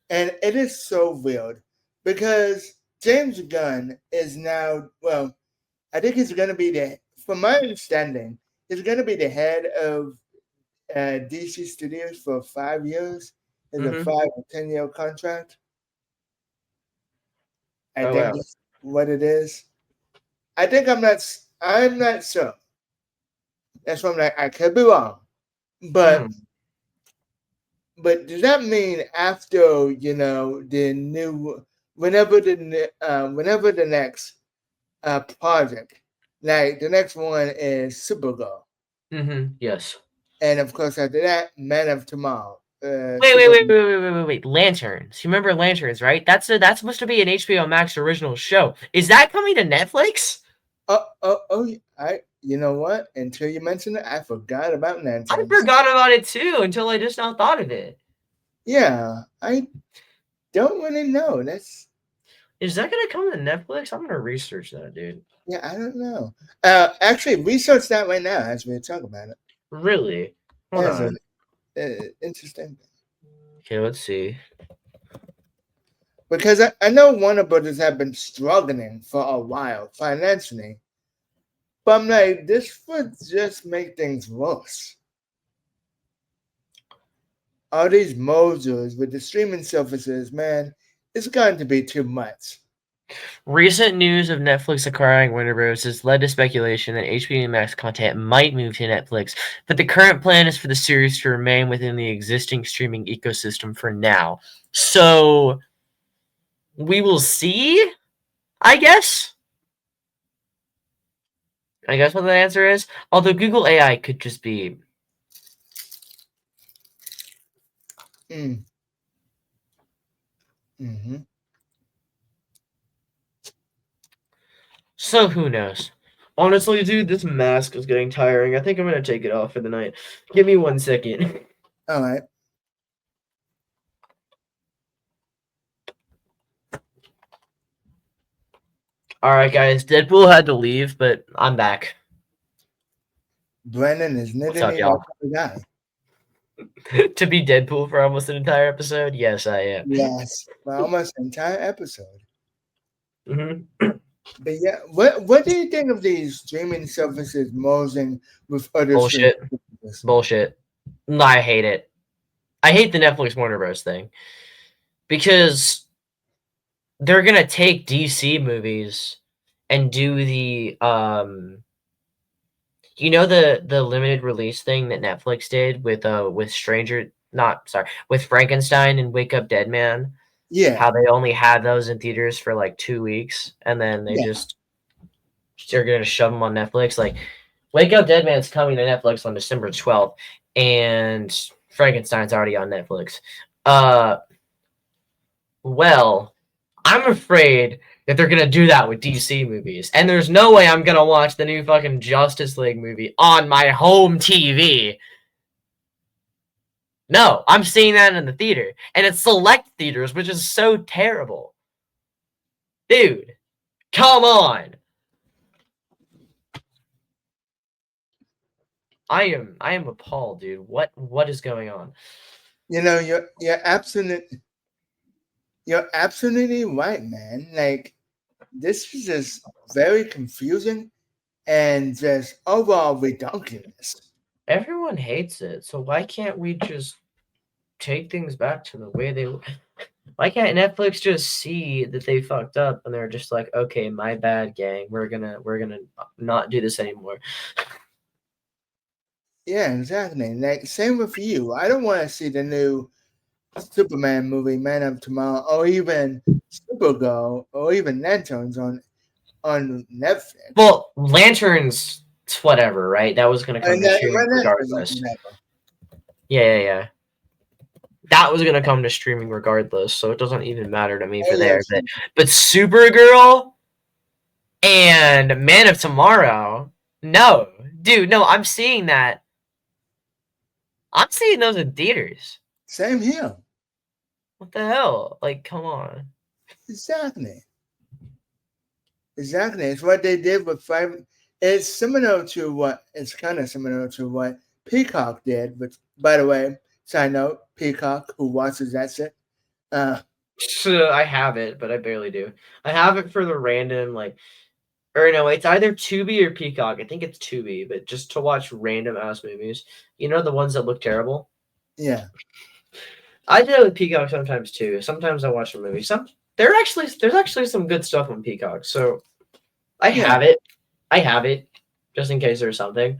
and it is so weird because James Gunn is now, well, I think he's going to be from my understanding, he's going to be the head of DC Studios for 5 years. It's a Mm-hmm. 5 or 10 year contract. I Oh think wow. that's what it is. I think I'm not sure. That's why I'm like, I could be wrong. But Hmm. does that mean after the new whenever the next project, like the next one is Supergirl, Mm-hmm. Yes. and of course after that, Man of Tomorrow. Wait, wait, Super. wait, wait, wait, wait, wait, wait. Lanterns. You remember Lanterns, right? That's supposed to be an HBO Max original show. Is that coming to Netflix? Oh! I. You know what? Until you mentioned it, I forgot about I lanterns. forgot about it too until I just now thought of it. Yeah, I don't really know. That's Is that gonna come to Netflix? I'm gonna research that, dude. yeah, I don't know. Actually, research that right now as we talk about it. Really? Hold That's on. interesting Okay, let's see. because I know Warner Brothers have been struggling for a while financially, but I'm like, this would just make things worse. All these mergers with the streaming services, man, it's going to be too much. Recent news of Netflix acquiring Warner Bros. Has led to speculation that HBO Max content might move to Netflix, but the current plan is for the series to remain within the existing streaming ecosystem for now. So we will see, I guess. I guess what the answer is. Although Google AI could just be. Mm. Hmm. So who knows? Honestly, dude, this mask is getting tiring. I think I'm gonna take it off for the night. Give me 1 second. All right. All right, guys. Deadpool had to leave, but I'm back. Brandon is What's up, literally my y'all? type of guy. To be Deadpool for almost an entire episode? Yes, I am. Yes, for almost an entire episode. Hmm. But yeah, what do you think of these streaming services merging with other streaming Bullshit. services? Bullshit. No, I hate it. I hate the Netflix Warner Bros. Thing because they're gonna take DC movies and do the you know the limited release thing that Netflix did with Stranger not sorry with Frankenstein and Wake Up Dead Man. Yeah, How they only had those in theaters for like 2 weeks and then they yeah. just they're gonna shove them on Netflix. Like Wake Up Dead Man's coming to Netflix on December 12th, and Frankenstein's already on Netflix. Well, I'm afraid that they're gonna do that with DC movies, and there's no way I'm gonna watch the new fucking Justice League movie on my home TV. No, I'm seeing that in the theater, and it's select theaters, which is so terrible. Dude, come on. I am appalled, dude. What is going on? You know, you're absolutely right, man. Like this is just very confusing and just overall ridiculous. Everyone hates it, so why can't we just take things back to the way they were? Why can't Netflix just see that they fucked up and they're just like, okay, my bad, gang. We're gonna not do this anymore. Yeah, exactly. Like same with you. I don't want to see the new Superman movie, Man of Tomorrow, or even Supergirl, or even Lanterns on Netflix. Well, Lanterns, it's whatever, right? That was gonna come And to streaming Lanterns regardless. is whatever. Yeah. That was gonna come to streaming regardless, so it doesn't even matter to me for there. But Supergirl and Man of Tomorrow, no, dude, no, I'm seeing that. I'm seeing those in theaters. Same here. What the hell? Like, come on. Exactly. It's what they did with five. It's similar to what it's kind of similar to what Peacock did. But by the way, side note, Peacock, who watches that shit? I have it, but I barely do. I have it for the random or no, it's either Tubi or Peacock. I think it's Tubi, but just to watch random ass movies. You know the ones that look terrible. Yeah. I do it with Peacock sometimes too. Sometimes I watch a movie. There's actually some good stuff on Peacock. So I have it. I have it just in case there's something.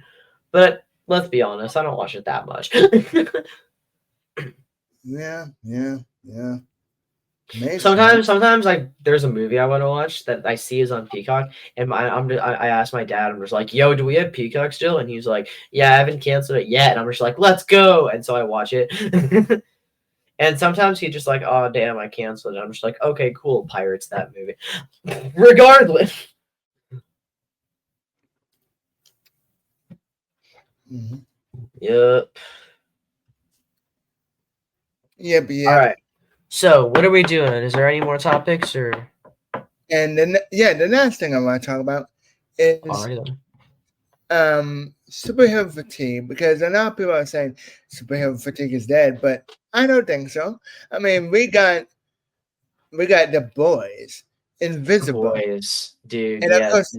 But let's be honest, I don't watch it that much. Yeah. Maybe. Sometimes like there's a movie I want to watch that I see is on Peacock, and I asked my dad, I'm just like, "Yo, do we have Peacock still?" And he's like, "Yeah, I haven't canceled it yet." And I'm just like, "Let's go!" And so I watch it. And sometimes he just like, "Oh damn, I canceled it." I'm just like, "Okay, cool, pirates that movie." Regardless. Mm-hmm. Yep. Yep. All right. So what are we doing? Is there any more topics or? And then the last thing I want to talk about is superhero fatigue, because a lot of people are saying superhero fatigue is dead, but I don't think so. I mean, we got The Boys, Invisible, Boys, dude, and of course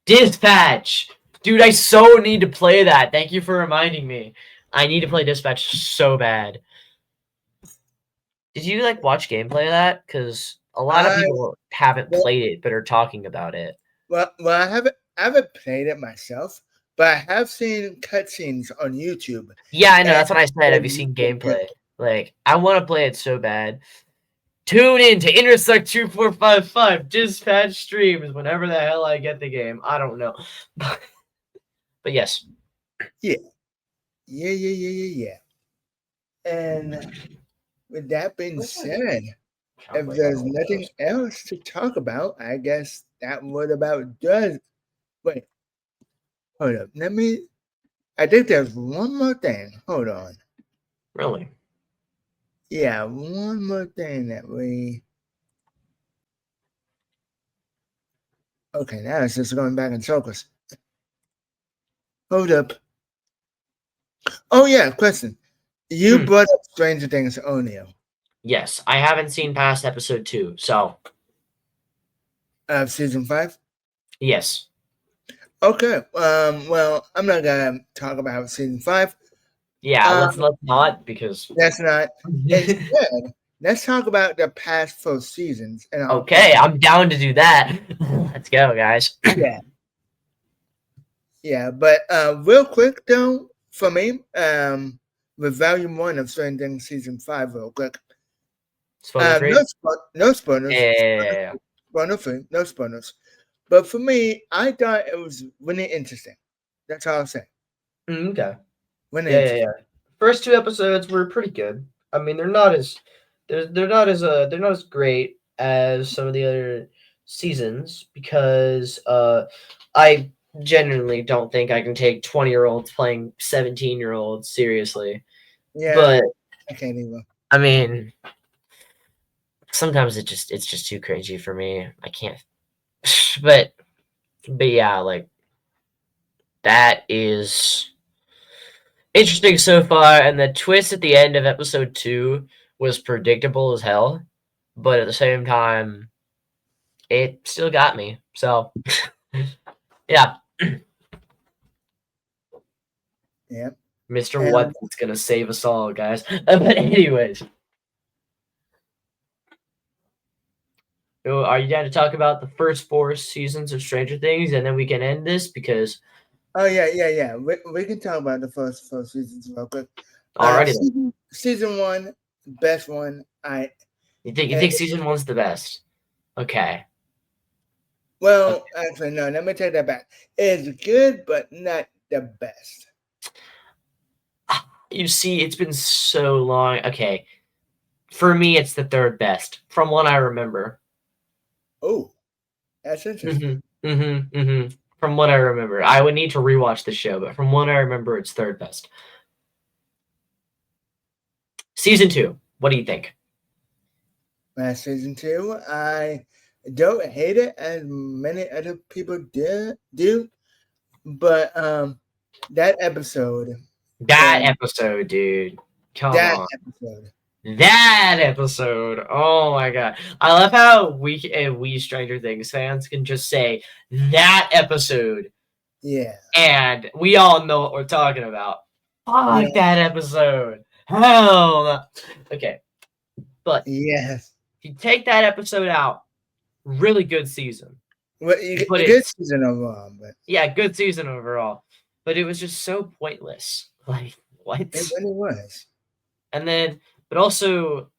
Dispatch. Dude, I so need to play that. Thank you for reminding me. I need to play Dispatch so bad. Did you watch gameplay of that? Because a lot of people haven't played it but are talking about it. Well, I haven't played it myself, but I have seen cutscenes on YouTube. Yeah, I know. That's what I said. Have you seen gameplay? I want to play it so bad. Tune in to Intersect 2455 Dispatch streams whenever the hell I get the game. I don't know. But yes. Yeah. And with that being said, if there's nothing else to talk about, I guess that would about does. Wait, hold up. I think there's one more thing. Hold on. Really? Yeah, one more thing that we. Okay, now it's just going back in circles. Hold up. Oh yeah, question. You brought up Stranger Things earlier. Yes, I haven't seen past episode 2, so of season 5. Yes. Okay. Well, I'm not gonna talk about season 5. Yeah, Um, let's not because that's not. Instead, let's talk about the past 4 seasons. And okay, I'm down to do that. Let's go, guys. yeah, yeah. But real quick though, for me, with volume 1 of Stranger Things season 5, real quick. Spoiler free. No spoilers. Yeah. Spoiler free. No spoilers. But for me, I thought it was really interesting. That's all I'm saying. Okay. Really Yeah, interesting. First 2 episodes were pretty good. I mean, they're not as great as some of the other seasons because I genuinely don't think I can take 20-year-olds playing 17-year-olds seriously. Yeah, But I can't even. I mean, sometimes it's just too cringy for me. I can't. But yeah, like that is interesting so far, and the twist at the end of episode 2 was predictable as hell, but at the same time, it still got me. So, yeah, Yeah. Mr. And What's gonna save us all, guys. But anyways, so are you down to talk about the first 4 seasons of Stranger Things, and then we can end this because oh yeah. We can talk about the first 4 seasons real quick. already, then. Season 1, best one. You think season 1's the best? Okay. Well, actually, no. Let me take that back. It's good, but not the best. You see, it's been so long. Okay, for me, it's the 3rd best from what I remember. Oh, that's interesting. From what I remember, I would need to rewatch the show, but from what I remember, it's 3rd best. Season 2, what do you think? Season 2, I don't hate it as many other people do, but that episode. That episode, dude. Come on. That episode. Oh my god. I love how we Stranger Things fans can just say that episode. Yeah. And we all know what we're talking about. Fuck Yeah. that episode. Hell no. Okay. But yes. if you take that episode out, really good season. Well, good season overall, but yeah, good season overall. But it was just so pointless. Like, what? it really was. And then, but also,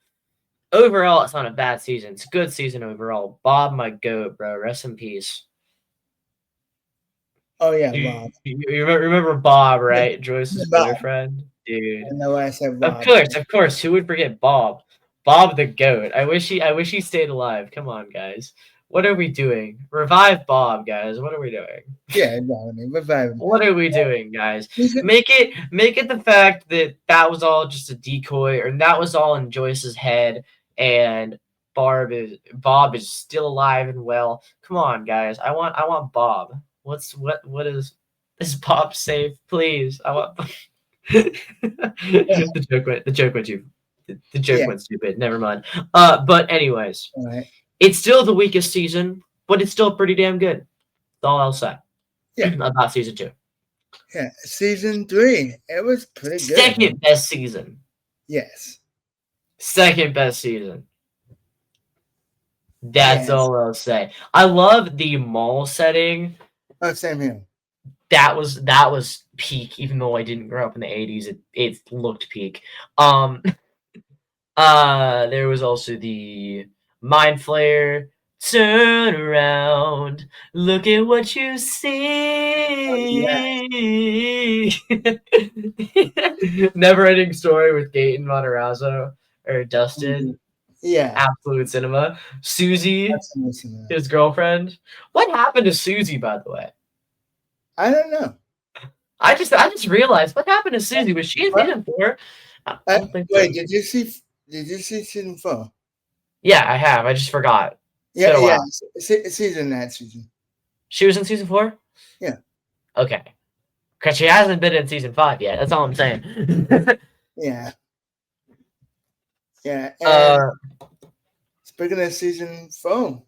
overall, it's not a bad season. It's a good season overall. Bob, my goat, bro. Rest in peace. Oh yeah, Bob. You remember Bob, right? Joyce's boyfriend, dude. I know I said Bob. Of course. Who would forget Bob? Bob the goat. I wish he stayed alive. Come on, guys. What are we doing? Revive Bob, guys. What are we doing? Yeah, definitely. Revive him. What are we doing, guys? Make it the fact that was all just a decoy, or that was all in Joyce's head, and Bob is still alive and well. Come on, guys. I want Bob. What is Bob safe? Please. I want the joke went stupid. Never mind. But anyways. All right. It's still the weakest season, but it's still pretty damn good. That's all I'll say. Yeah. About season 2. Yeah, season 3. It was pretty good. Second best season. Yes. Second best season. That's all I'll say. I love the mall setting. Oh, same here. That was peak, even though I didn't grow up in the 80s. It looked peak. There was also the Mind Flayer. Turn around, look at what you see. Never Ending Story with Gaten Matarazzo or Dustin. Yeah. Absolute cinema. Susie, his girlfriend. What happened to Susie, by the way? I don't know. I just realized what happened to Susie. Was she in season 4? Wait, did you see season 4? Yeah, I have. I just forgot. Yeah. Season that season. She was in season 4? Yeah. Okay. Because she hasn't been in season 5 yet. That's all I'm saying. Yeah. Yeah. And speaking of season 4.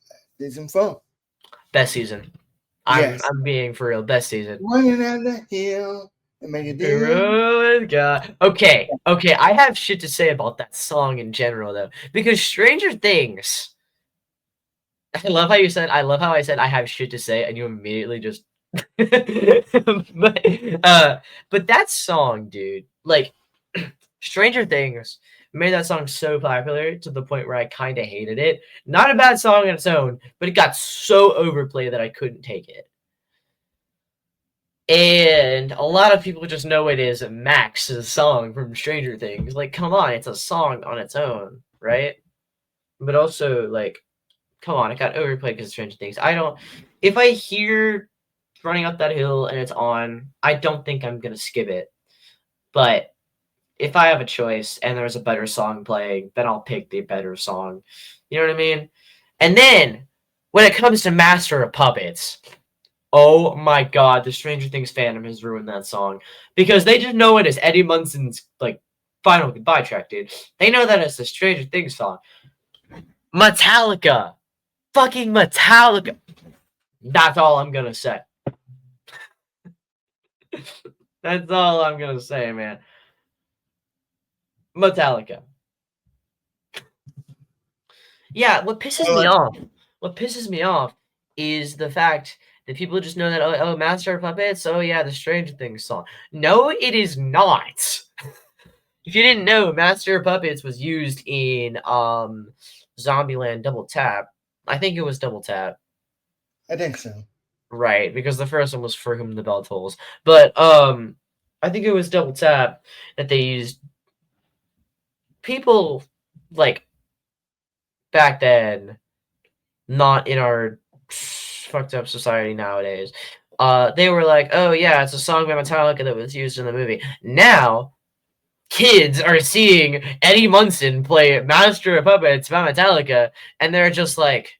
Best season. Yes. I'm being for real. Best season. Running down the hill and make a deal. Good God. Okay. I have shit to say about that song in general, though, because Stranger Things. I love how you said. I love how I said I have shit to say, and you immediately just. But that song, dude, like Stranger Things made that song so popular to the point where I kind of hated it. Not a bad song on its own, but it got so overplayed that I couldn't take it. And a lot of people just know it is Max's song from Stranger Things. Like, come on, it's a song on its own, right? But also, like, come on, it got overplayed because of Stranger Things. If I hear Running Up That Hill and it's on, I don't think I'm gonna skip it. But if I have a choice and there's a better song playing, then I'll pick the better song. You know what I mean? And then when it comes to Master of Puppets, oh my God, the Stranger Things fandom has ruined that song because they just know it as Eddie Munson's like final goodbye track, dude. They know that it's the Stranger Things song. Metallica, fucking Metallica. That's all I'm gonna say. That's all I'm gonna say, man. Metallica. Yeah, what pisses me off is the fact that people just know that, oh, Master of Puppets, oh yeah, the Stranger Things song. No, it is not. If you didn't know, Master of Puppets was used in Zombieland Double Tap. I think it was Double Tap. I think so. Right, because the first one was For Whom the Bell Tolls. But I think it was Double Tap that they used. People like back then, not in our fucked up society nowadays, they were like, oh yeah, it's a song by Metallica that was used in the movie. Now kids are seeing Eddie Munson play Master of Puppets by Metallica, and they're just like,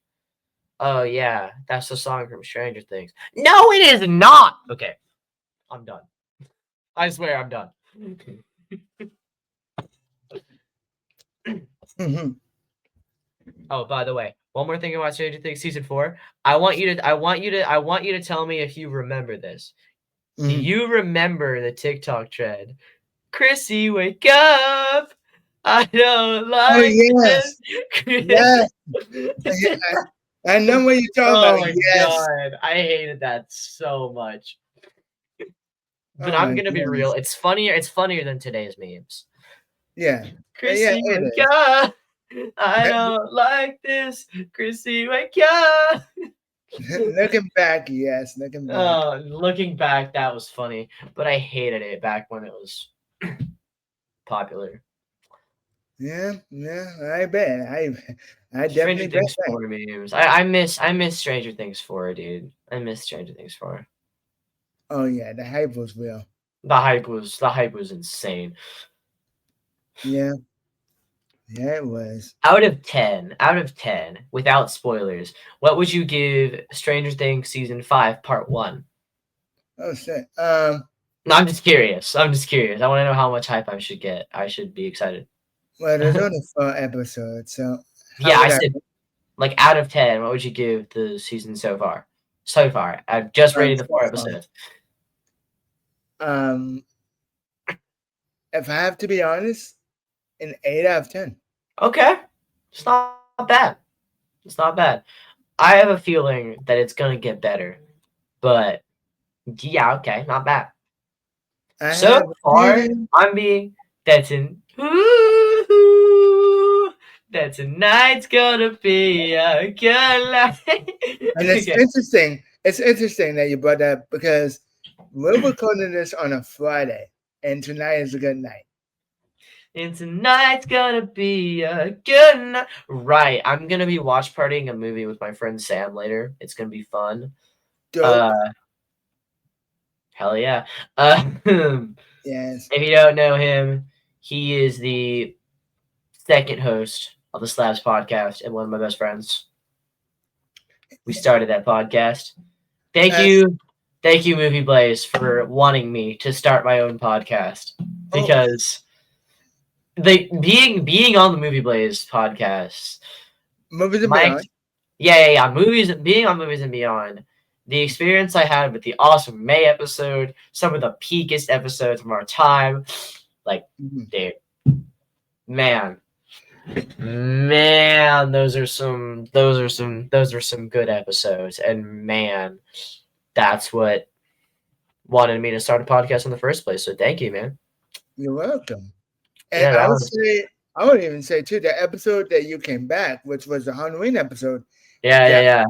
oh yeah, that's the song from Stranger Things. No, it is not. Okay, I'm done. I swear I'm done. Mm-hmm. Oh, by the way, one more thing about Stranger Things season 4. I want you to tell me if you remember this. Mm-hmm. Do you remember the TikTok trend? Chrissy, wake up! I don't like yes. this. Yes. I know what you're talking Oh about. my Yes. God, I hated that so much. But Oh I'm my gonna be real. It's funnier. It's funnier than today's memes. Yeah. Chrissy, Yeah, it wake is. up! I don't like this. Chrissy, wake up! Looking back, yes. Looking back. Looking back, that was funny, but I hated it back when it was popular. Yeah, I bet. I Stranger definitely bet Things 4 memes. I miss Stranger Things 4, dude. I miss Stranger Things 4. Oh yeah, the hype was real. The hype was insane. Yeah. Yeah, it was. Out of 10, without spoilers, what would you give Stranger Things season 5 part 1? Oh shit. No, I'm just curious. I want to know how much hype I should get. I should be excited. Well, there's only 4 episodes, so Yeah, I said, like, out of 10, what would you give the season so far? I've just rated the 4 episodes. If I have to be honest, an 8 out of 10. Okay, it's not bad. It's not bad. I have a feeling that it's gonna get better, but yeah, okay, not bad. So far, I'm being that tonight's gonna be a good night. And it's interesting. It's interesting that you brought that up because we're recording this on a Friday, and tonight is a good night. And tonight's gonna be a good night. Right, I'm gonna be watch partying a movie with my friend Sam later. It's gonna be fun. Dope. Hell yeah. Yes. If you don't know him, he is the second host of the Slabs podcast and one of my best friends. We started that podcast. Thank you, Movie Blaze, for wanting me to start my own podcast because being on the Movie Blaze podcast, Movies and Beyond. Yeah. Being on Movies and Beyond. The experience I had with the awesome May episode, some of the peakest episodes from our time. Like, Mhm. dude, man, man, those are some good episodes. And man, that's what wanted me to start a podcast in the first place. So thank you, man. You're welcome. And Yeah, that was I would even say too, the episode that you came back, which was the Halloween episode, that yeah.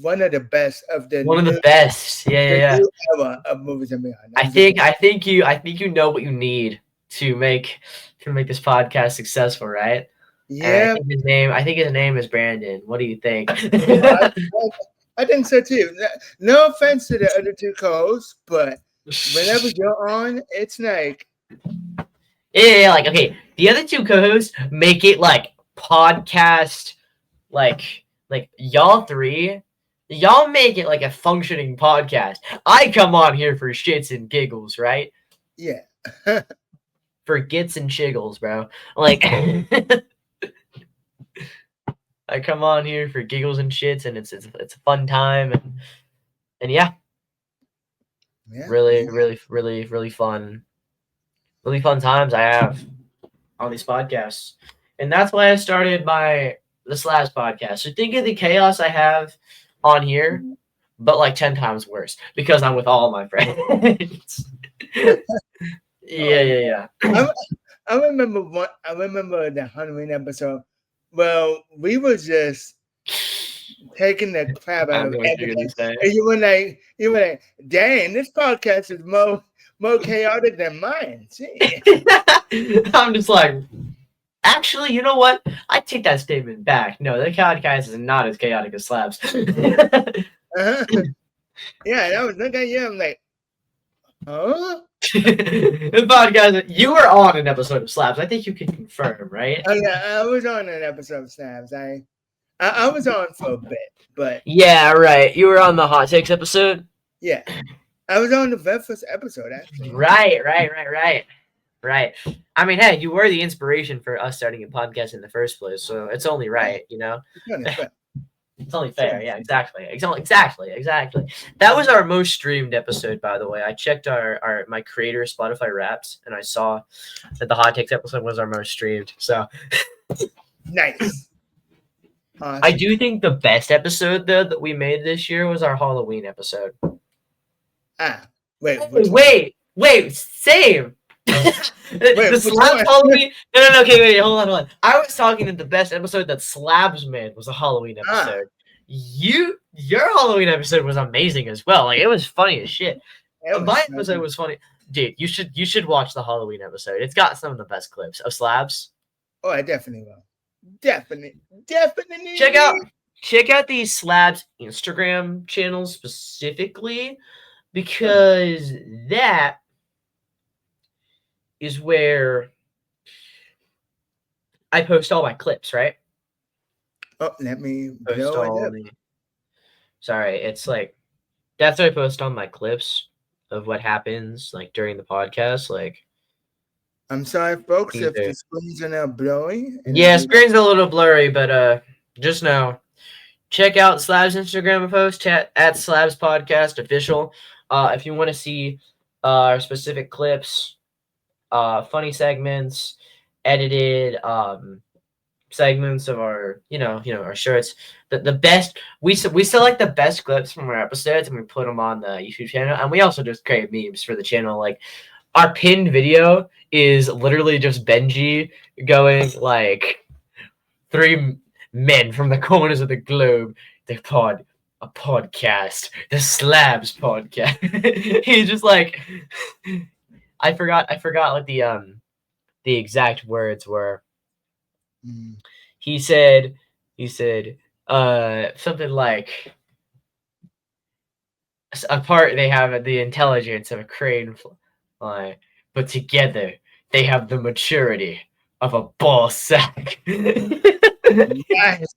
one of the best of One of the best. Yeah. new era of Movies and Beyond. I think you know what you need to make this podcast successful, right? And Yeah, I think his name is Brandon. What do you think? I think so too. No offense to the other two co-hosts, but whenever you're on, it's like Yeah, like okay, the other two co-hosts make it like podcast, like y'all three, y'all make it like a functioning podcast. I come on here for shits and giggles, right? yeah. For gits and shiggles, bro. Like I come on here for giggles and shits, and it's a fun time, and yeah, Yeah, really fun times I have on these podcasts, and that's why I started the Slabs podcast. So think of the chaos I have on here, but like 10 times worse because I'm with all my friends. Yeah. I remember the Halloween episode. Well, we were just taking the crap I out of know what you're gonna everything. say. And you were like, dang, this podcast is more chaotic than mine. See? I'm just like, actually, you know what? I take that statement back. No, the podcast is not as chaotic as Slabs. Uh-huh. Yeah, and I was looking at you, I'm like, huh? The podcast, you were on an episode of Slabs. I think you can confirm, right? Oh yeah, I was on an episode of Snaps. I was on for a bit, but Yeah, right. You were on the Hot Takes episode. yeah, I was on the very first episode actually. Right. I mean, hey, you were the inspiration for us starting a podcast in the first place, so it's only right, you know. It's only fair. Yeah, exactly. That was our most streamed episode, by the way. I checked my creator Spotify Wrapped, and I saw that the Hot Takes episode was our most streamed. So Nice. Awesome. I do think the best episode though that we made this year was our Halloween episode. Wait, same. The Slabs Halloween. No. Okay, wait, hold on. I was talking that the best episode that Slabs made was a Halloween episode. Your Halloween episode was amazing as well. Like it was funny as shit. My episode was funny, dude. You should watch the Halloween episode. It's got some of the best clips of Slabs. Oh, I definitely will. Definitely. Check out the Slabs Instagram channel specifically because that is where I post all my clips, right? Oh, let me post all Sorry, it's like that's where I post all my clips of what happens like during the podcast. Like I'm sorry, folks, if the screens are now blurry. Yeah, screen's a little blurry, but just know. Check out Slabs Instagram post at Slabs Podcast Official. If you want to see our specific clips, funny segments, edited segments of our our shirts. The best we select the best clips from our episodes and we put them on the YouTube channel, and we also just create memes for the channel. Like our pinned video is literally just Benji going like 3 men from the corners of the globe. A podcast, the Slabs podcast. He's just like, I forgot what the exact words were. He said something like, apart they have the intelligence of a crane fly, but together they have the maturity of a ball sack. Yes.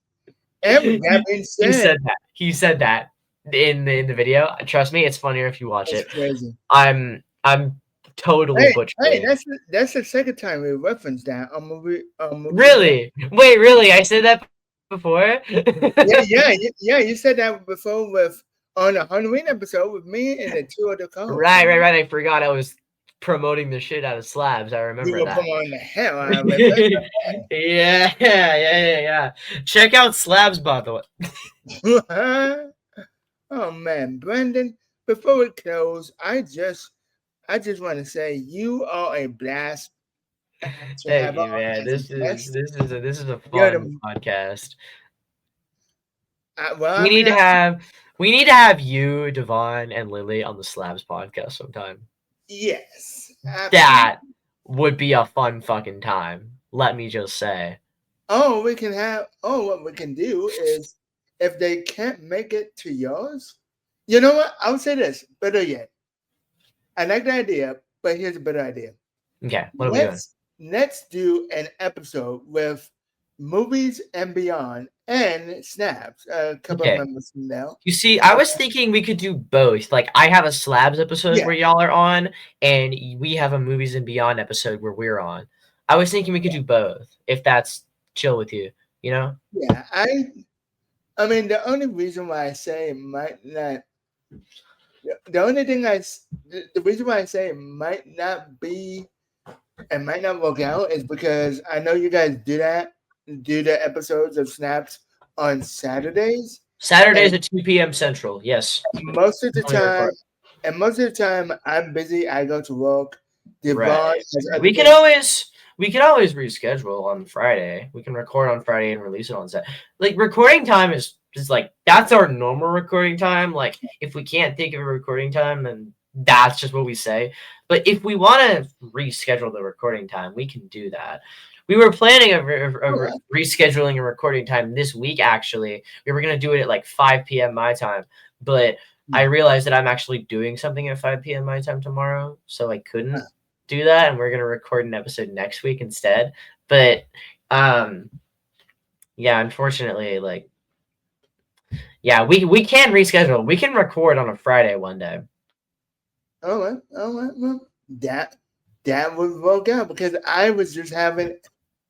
He said that in the video. Trust me, it's funnier if you watch That's it. Crazy. I'm totally butchering. Hey, that's the second time we referenced that. Really? Wait, really? I said that before. Yeah. You said that before with on a Halloween episode with me and the two other co-hosts. Right. I forgot I was promoting the shit out of Slabs. I You remember were that. promoting the hell out of it. Yeah. Check out Slabs, by the way. Oh man, Brendan. Before we close, I just want to say you are a blast to Thank have you, on man. as a This is guest. a You're fun the podcast. well. We I need mean, to have you, Devon, and Lily on the Slabs podcast sometime. yes, absolutely. That would be a fun fucking time. Let me just say. Oh, we can have. Oh, what we can do is, if they can't make it to yours, you know what? I'll say this. Better yet, I like the idea, but here's a better idea. Okay, what are we doing? Let's do an episode with movies and beyond and snaps. A couple of Okay. members from now. You see, I was thinking we could do both. Like, I have a Slabs episode Yeah, where y'all are on, and we have a Movies and Beyond episode where we're on. I was thinking we could do both, if that's chill with you, you know? yeah. I mean, the only reason why I say it might not. The only thing the reason why I say it might not be and might not work out is because I know you guys do the episodes of snaps on Saturdays. Saturdays And at 2 p.m. Central. Yes. most of the When we time, record. I'm busy. I go to work. Devon Right. has other We can things. always reschedule on Friday. We can record on Friday and release it on Saturday. Like recording time is like that's our normal recording time. Like if we can't think of a recording time, then that's just what we say. But if we want to reschedule the recording time, we can do that. We were planning rescheduling a recording time this week. Actually, we were gonna do it at like 5 p.m. my time, but I realized that I'm actually doing something at 5 p.m. my time tomorrow, so I couldn't do that, and we're gonna record an episode next week instead. But yeah, unfortunately, like we can reschedule. We can record on a Friday one day. All right. Well, that would work out because I was just having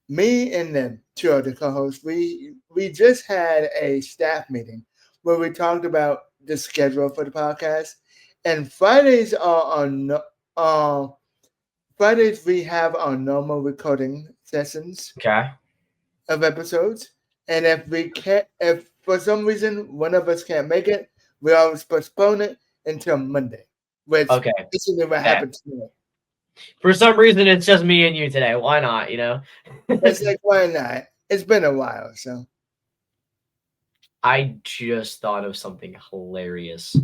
me and the two other co-hosts. We just had a staff meeting where we talked about the schedule for the podcast, and Fridays are on. Fridays we have our normal recording sessions Okay. of episodes, and if for some reason one of us can't make it, we always postpone it until Monday. Which Okay. basically what happened today. For some reason, it's just me and you today. Why not? You know. It's like why not? It's been a while, so. I just thought of something hilarious.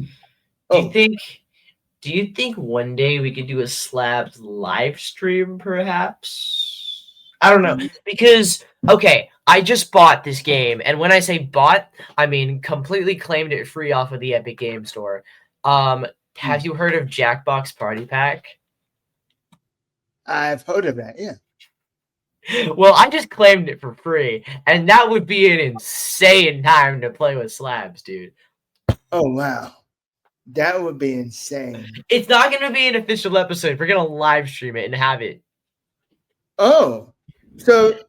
Oh. Do you think one day we could do a Slabs live stream, perhaps? I don't know. Because, okay, I just bought this game. And when I say bought, I mean completely claimed it free off of the Epic Game Store. Have you heard of Jackbox Party Pack? I've heard of that, yeah. Well, I just claimed it for free. And that would be an insane time to play with Slabs, dude. Oh, wow. That would be insane. It's not going to be an official episode. We're going to live stream it and have it. Oh, so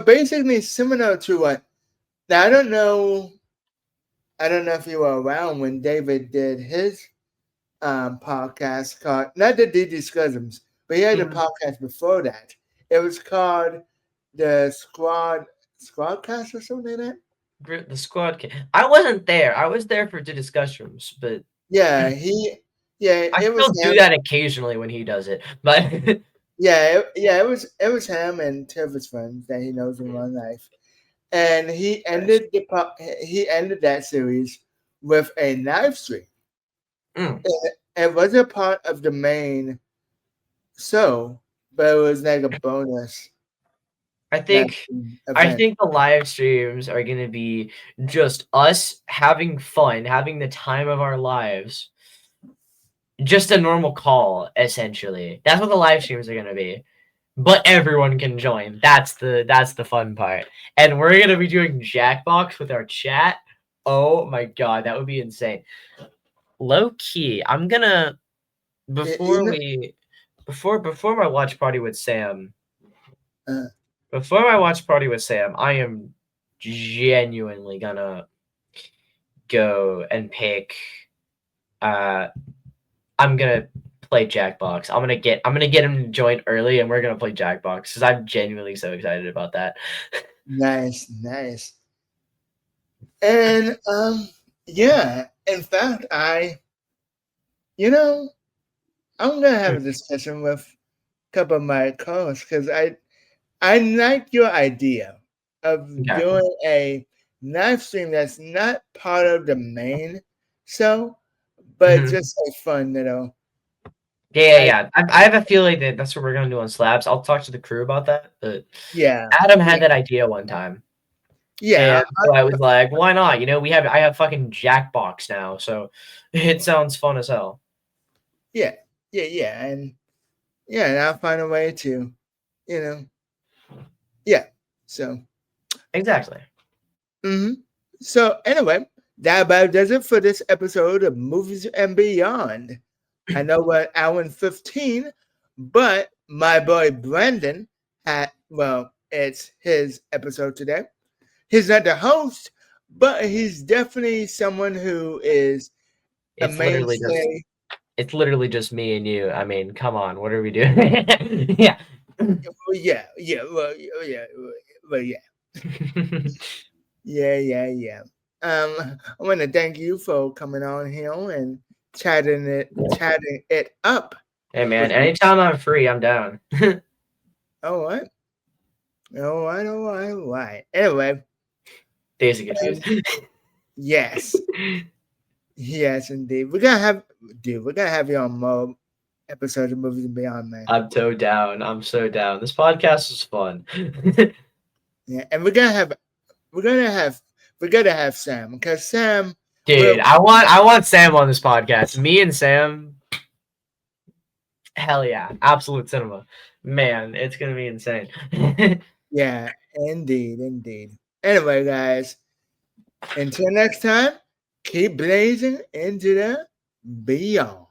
basically similar to what? Now I don't know if you were around when David did his podcast called not the DD Schisms, but he had a podcast before that. It was called the Squadcast or something like that. The Squad. I wasn't there. I was there for the discussions, but yeah, I still do that occasionally when he does it. But it was him and two of his friends that he knows in real life, and he ended that series with a live stream. It wasn't part of the main show, but it was like a bonus. I think the live streams are going to be just us having fun, having the time of our lives. Just a normal call, essentially. That's what the live streams are going to be. But everyone can join. That's the fun part. And we're going to be doing Jackbox with our chat. Oh my god, that would be insane. Low key, I'm going to before my watch party with Sam, I am genuinely gonna go and pick. I'm gonna play Jackbox. I'm gonna get him to join early, and we're gonna play Jackbox because I'm genuinely so excited about that. Nice, nice. And yeah, in fact, you know, I'm gonna have a discussion with a couple of my co-hosts because I like your idea of Okay. doing a live stream that's not part of the main show, but Mhm. just a fun little. Yeah. I have a feeling that that's what we're gonna do on Slabs. I'll talk to the crew about that. But Yeah, Adam yeah, had that idea one time, and yeah, so I was like, "Why not? You know, I have fucking Jackbox now, so it sounds fun as hell." yeah, and I'll find a way to, you know, yeah. So, Exactly. so anyway, that about does it for this episode of Movies and Beyond. I know we're at hour and 15, but my boy Brandon it's his episode today. He's not the host, but he's definitely someone who is a It's literally just mainstay. it's literally just me and you. I mean, come on, what are we doing? Yeah. Well, yeah. I want to thank you for coming on here and chatting it up Hey man, with me. anytime I'm free, I'm down. All right. All right. Anyway, Daisy confused. yes. Yes, indeed. We're gonna have you on more episodes of Movies and Beyond, man. I'm so down. I'm so down. This podcast is fun. Yeah, and we're gonna have Sam because Sam Dude, will. I want Sam on this podcast. Me and Sam, hell yeah. Absolute cinema. Man, it's gonna be insane. Yeah, indeed. Anyway, guys, until next time, keep blazing into the beyond.